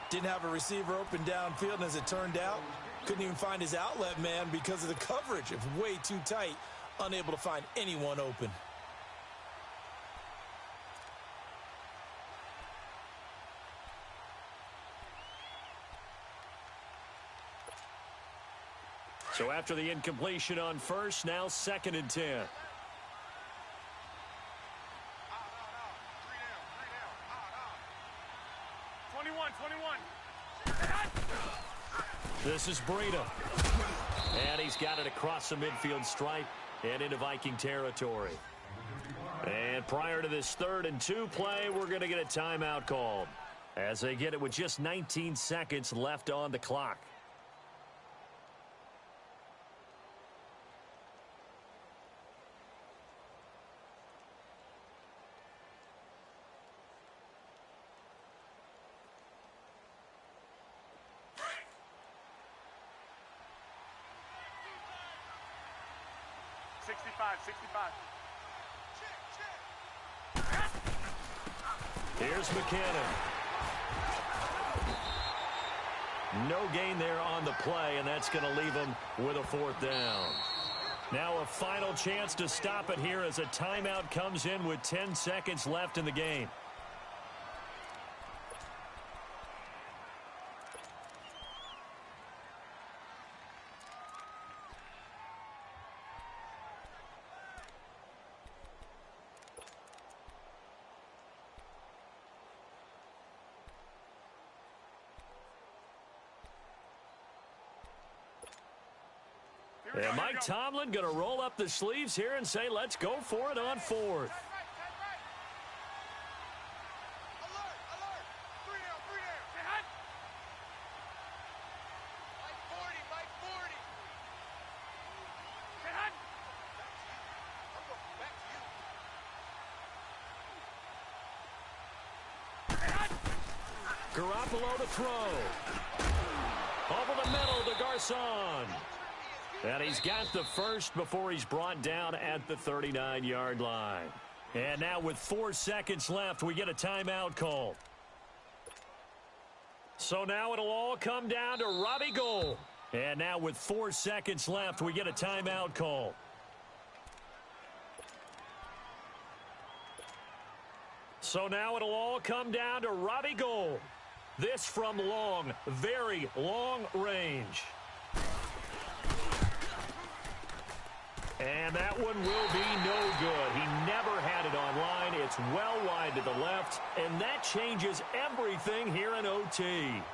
Didn't have a receiver open downfield, and as it turned out, couldn't even find his outlet man because of the coverage. It's way too tight, unable to find anyone open. So after the incompletion on first, now 2nd and 10. This is Breida. And he's got it across the midfield stripe and into Viking territory. And prior to this 3rd and 2 play, we're going to get a timeout called as they get it with just 19 seconds left on the clock. Here's McKinnon. No gain there on the play, and that's going to leave him with a 4th down. Now a final chance to stop it here as a timeout comes in with 10 seconds left in the game. And Mike Tomlin going to roll up the sleeves here and say, let's go for it on 4th. Garoppolo to throw. Over the middle to Garcon. And he's got the first before he's brought down at the 39-yard line. And now with 4 seconds left, we get a timeout call. So now it'll all come down to Robbie Gould. And now with 4 seconds left, we get a timeout call. So now it'll all come down to Robbie Gould. This from long, very long range. And that one will be no good. He never had it on line. It's well wide to the left, and that changes everything here in OT.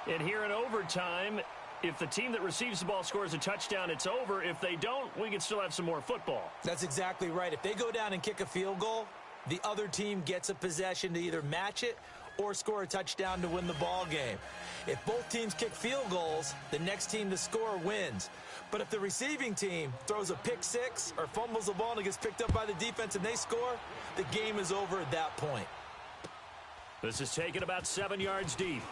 And here in overtime, if the team that receives the ball scores a touchdown, it's over. If they don't, we can still have some more football. That's exactly right. If they go down and kick a field goal, the other team gets a possession to either match it or score a touchdown to win the ball game. If both teams kick field goals, the next team to score wins. But if the receiving team throws a pick six or fumbles the ball and it gets picked up by the defense and they score, the game is over at that point. This is taken about 7 yards deep.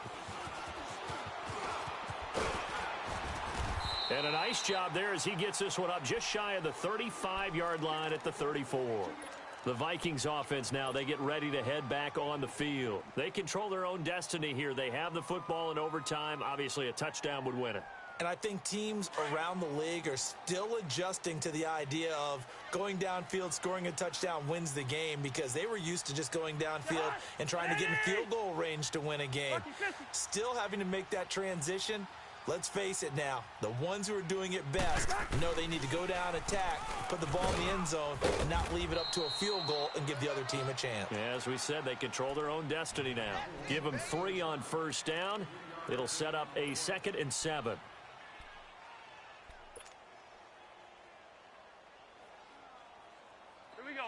And a nice job there as he gets this one up just shy of the 35-yard line at the 34. The Vikings offense now, they get ready to head back on the field. They control their own destiny here. They have the football in overtime. Obviously, a touchdown would win it. And I think teams around the league are still adjusting to the idea of going downfield, scoring a touchdown wins the game, because they were used to just going downfield and trying to get in field goal range to win a game. Still having to make that transition. Let's face it now, the ones who are doing it best know they need to go down, attack, put the ball in the end zone, and not leave it up to a field goal and give the other team a chance. As we said, they control their own destiny now. Give them 3 on first down. It'll set up a 2nd and 7. Here we go.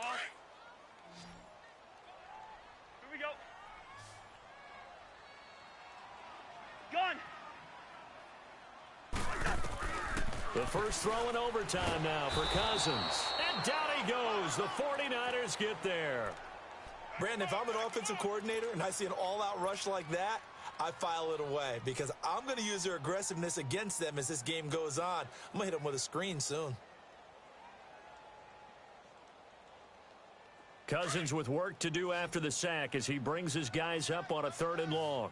The first throw in overtime now for Cousins. And down he goes. The 49ers get there. Brandon, if I'm an offensive coordinator and I see an all-out rush like that, I file it away because I'm going to use their aggressiveness against them as this game goes on. I'm going to hit them with a screen soon. Cousins with work to do after the sack as he brings his guys up on a 3rd and long.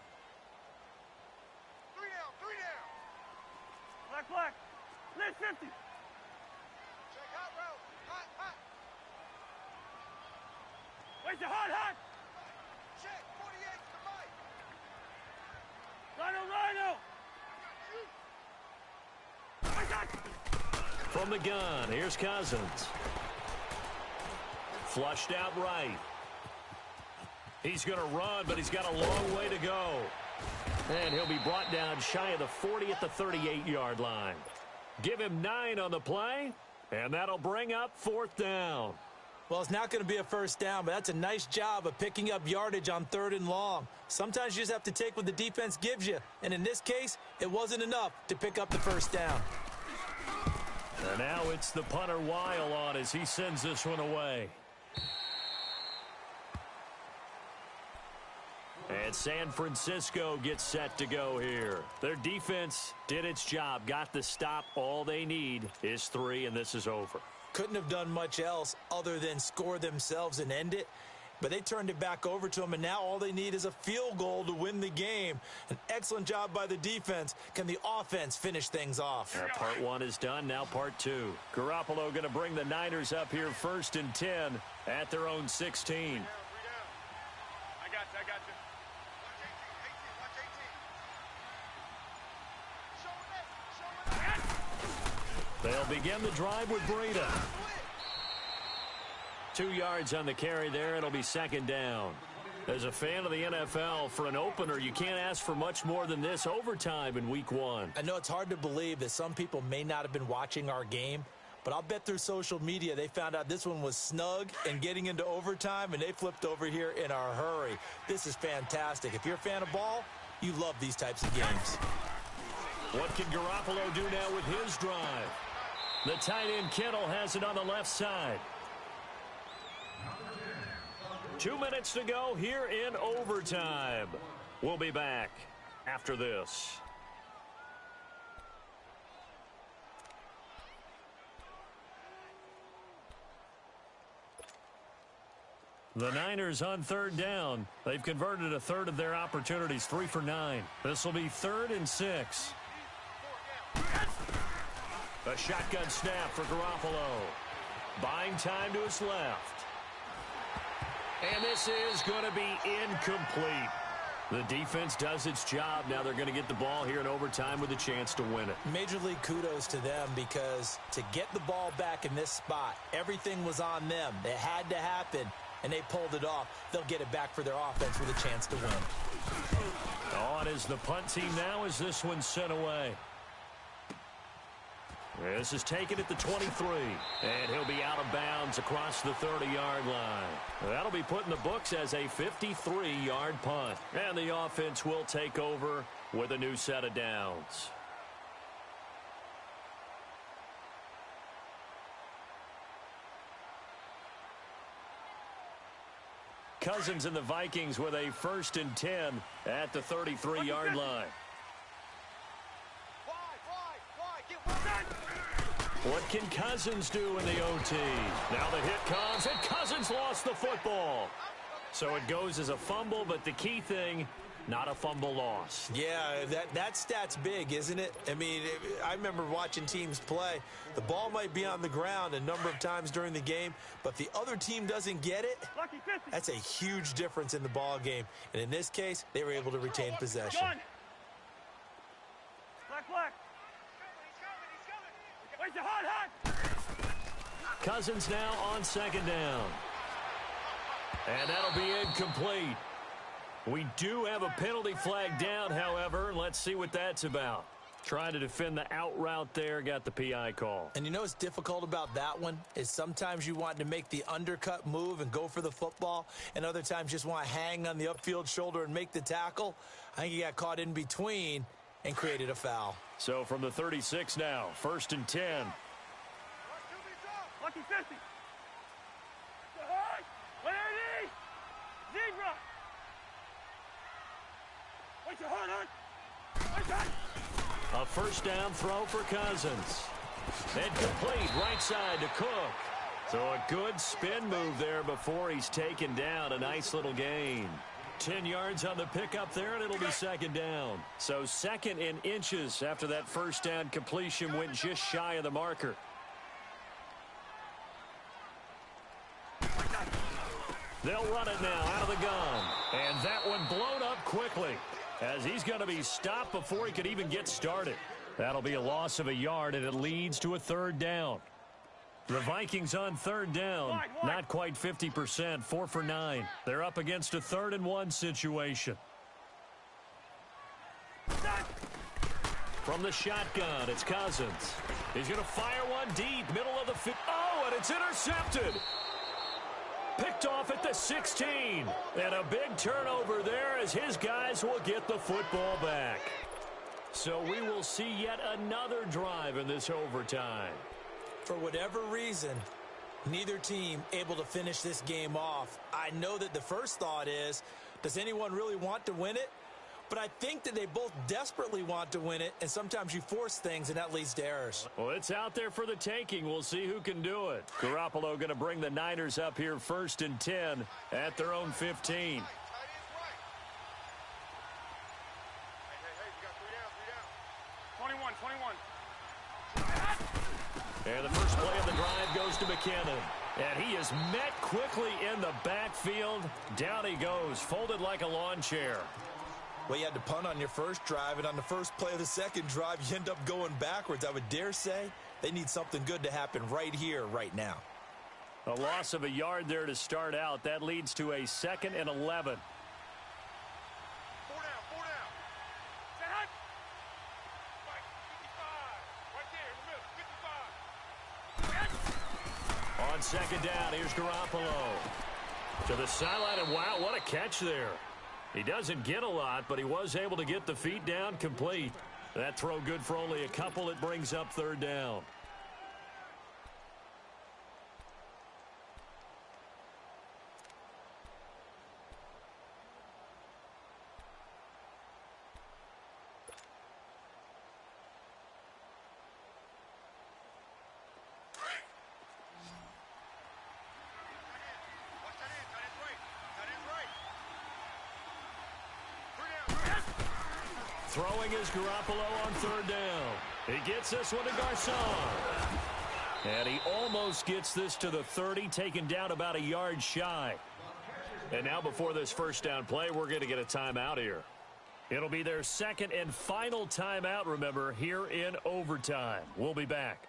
3 down, 3 down. Black. Left 50. Check hot route. Hot. Where's the hot? Check, 48 to Mike. Rhino. From the gun, here's Cousins. Flushed out right. He's going to run, but he's got a long way to go. And he'll be brought down shy of the 40 at the 38-yard line. Give him 9 on the play, and that'll bring up 4th down. Well, it's not going to be a first down, but that's a nice job of picking up yardage on 3rd and long. Sometimes you just have to take what the defense gives you, and in this case, it wasn't enough to pick up the first down. And now it's the punter Weil on as he sends this one away. And San Francisco gets set to go here. Their defense did its job, got the stop. All they need is 3, and this is over. Couldn't have done much else other than score themselves and end it. But they turned it back over to them, and now all they need is a field goal to win the game. An excellent job by the defense. Can the offense finish things off? Part 1 is done, now part 2. Garoppolo going to bring the Niners up here 1st and 10 at their own 16. I got you. They'll begin the drive with Breida. 2 yards on the carry there. It'll be 2nd down. As a fan of the NFL, for an opener, you can't ask for much more than this overtime in Week 1. I know it's hard to believe that some people may not have been watching our game, but I'll bet through social media they found out this one was snug and getting into overtime, and they flipped over here in a hurry. This is fantastic. If you're a fan of ball, you love these types of games. What can Garoppolo do now with his drive? The tight end Kittle has it on the left side. 2 minutes to go here in overtime. We'll be back after this. The Niners on 3rd down. They've converted a 1/3 of their opportunities, 3 for 9. This will be 3rd and 6. A shotgun snap for Garoppolo. Buying time to his left. And this is going to be incomplete. The defense does its job. Now they're going to get the ball here in overtime with a chance to win it. Major league kudos to them because to get the ball back in this spot, everything was on them. It had to happen, and they pulled it off. They'll get it back for their offense with a chance to win. On is the punt team now as this one's sent away. This is taken at the 23, and he'll be out of bounds across the 30-yard line. That'll be put in the books as a 53-yard punt, and the offense will take over with a new set of downs. Cousins and the Vikings with a 1st and 10 at the 33-yard line. What can Cousins do in the OT? Now the hit comes, and Cousins lost the football. So it goes as a fumble, but the key thing, not a fumble loss. Yeah, that stat's big, isn't it? I mean, I remember watching teams play. The ball might be on the ground a number of times during the game, but if the other team doesn't get it, that's a huge difference in the ball game. And in this case, they were able to retain possession. Black. Where's the hot? Cousins now on 2nd down. And that'll be incomplete. We do have a penalty flag down, however. Let's see what that's about. Trying to defend the out route there, got the PI call. And you know what's difficult about that one is sometimes you want to make the undercut move and go for the football, and other times just want to hang on the upfield shoulder and make the tackle. I think he got caught in between and created a foul. So from the 36 now, 1st and 10. Lucky 50. Lady! Zebra! Wait your heart, hon! A first down throw for Cousins. And complete right side to Cook. So a good spin move there before he's taken down. A nice little gain. 10 yards on the pickup there, and it'll be 2nd down. So 2nd in inches after that first down completion went just shy of the marker. They'll run it now out of the gun. And that one blown up quickly as he's going to be stopped before he could even get started. That'll be a loss of a yard, and it leads to a 3rd down. The Vikings on 3rd down, not quite 50%, 4 for 9. They're up against a 3rd and 1 situation. From the shotgun, it's Cousins. He's going to fire one deep, middle of the field. Oh, and it's intercepted. Picked off at the 16. And a big turnover there as his guys will get the football back. So we will see yet another drive in this overtime. For whatever reason, neither team able to finish this game off. I know that the first thought is, does anyone really want to win it? But I think that they both desperately want to win it, and sometimes you force things, and that leads to errors. Well, it's out there for the taking. We'll see who can do it. Garoppolo going to bring the Niners up here 1st and 10 at their own 15. 21. And the first play of the drive goes to McKinnon. And he is met quickly in the backfield. Down he goes, folded like a lawn chair. Well, you had to punt on your first drive, and on the first play of the second drive, you end up going backwards. I would dare say they need something good to happen right here, right now. A loss of a yard there to start out. That leads to a 2nd and 11. 4 down. Set hut. 55. Right there in the middle. 55. On 2nd down, here's Garoppolo. To the sideline, and wow, what a catch there. He doesn't get a lot, but he was able to get the feet down complete. That throw good for only a couple. It brings up 3rd down. Throwing is Garoppolo on 3rd down. He gets this one to Garcon. And he almost gets this to the 30, taken down about a yard shy. And now before this first down play, we're going to get a timeout here. It'll be their 2nd and final timeout, remember, here in overtime. We'll be back.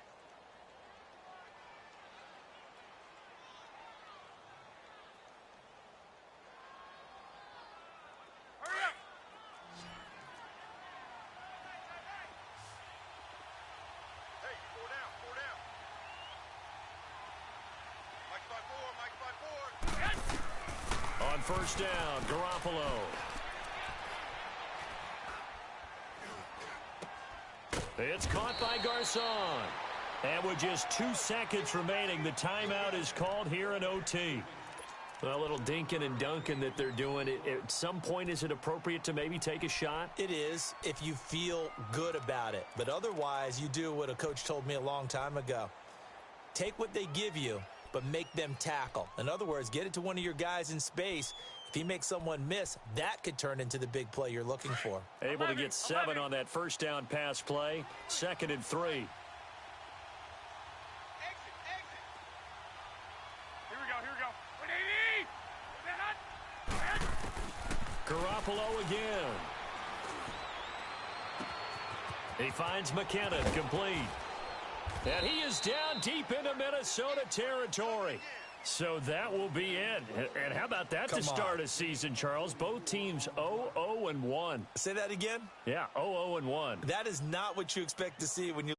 On 1st down, Garoppolo. It's caught by Garcon. And with just 2 seconds remaining, the timeout is called here in OT. A little dinking and dunking that they're doing. At some point, is it appropriate to maybe take a shot? It is if you feel good about it. But otherwise, you do what a coach told me a long time ago. Take what they give you, but make them tackle. In other words, get it to one of your guys in space. If he makes someone miss, that could turn into the big play you're looking for. Able to get 7 on that first down pass play. 2nd and 3. Here we go. Garoppolo again. He finds McKinnon complete. And he is down deep into Minnesota territory. So that will be it. And how about that to start a season, Charles? Both teams 0-0-1. Say that again? Yeah, 0-0-1. That is not what you expect to see when you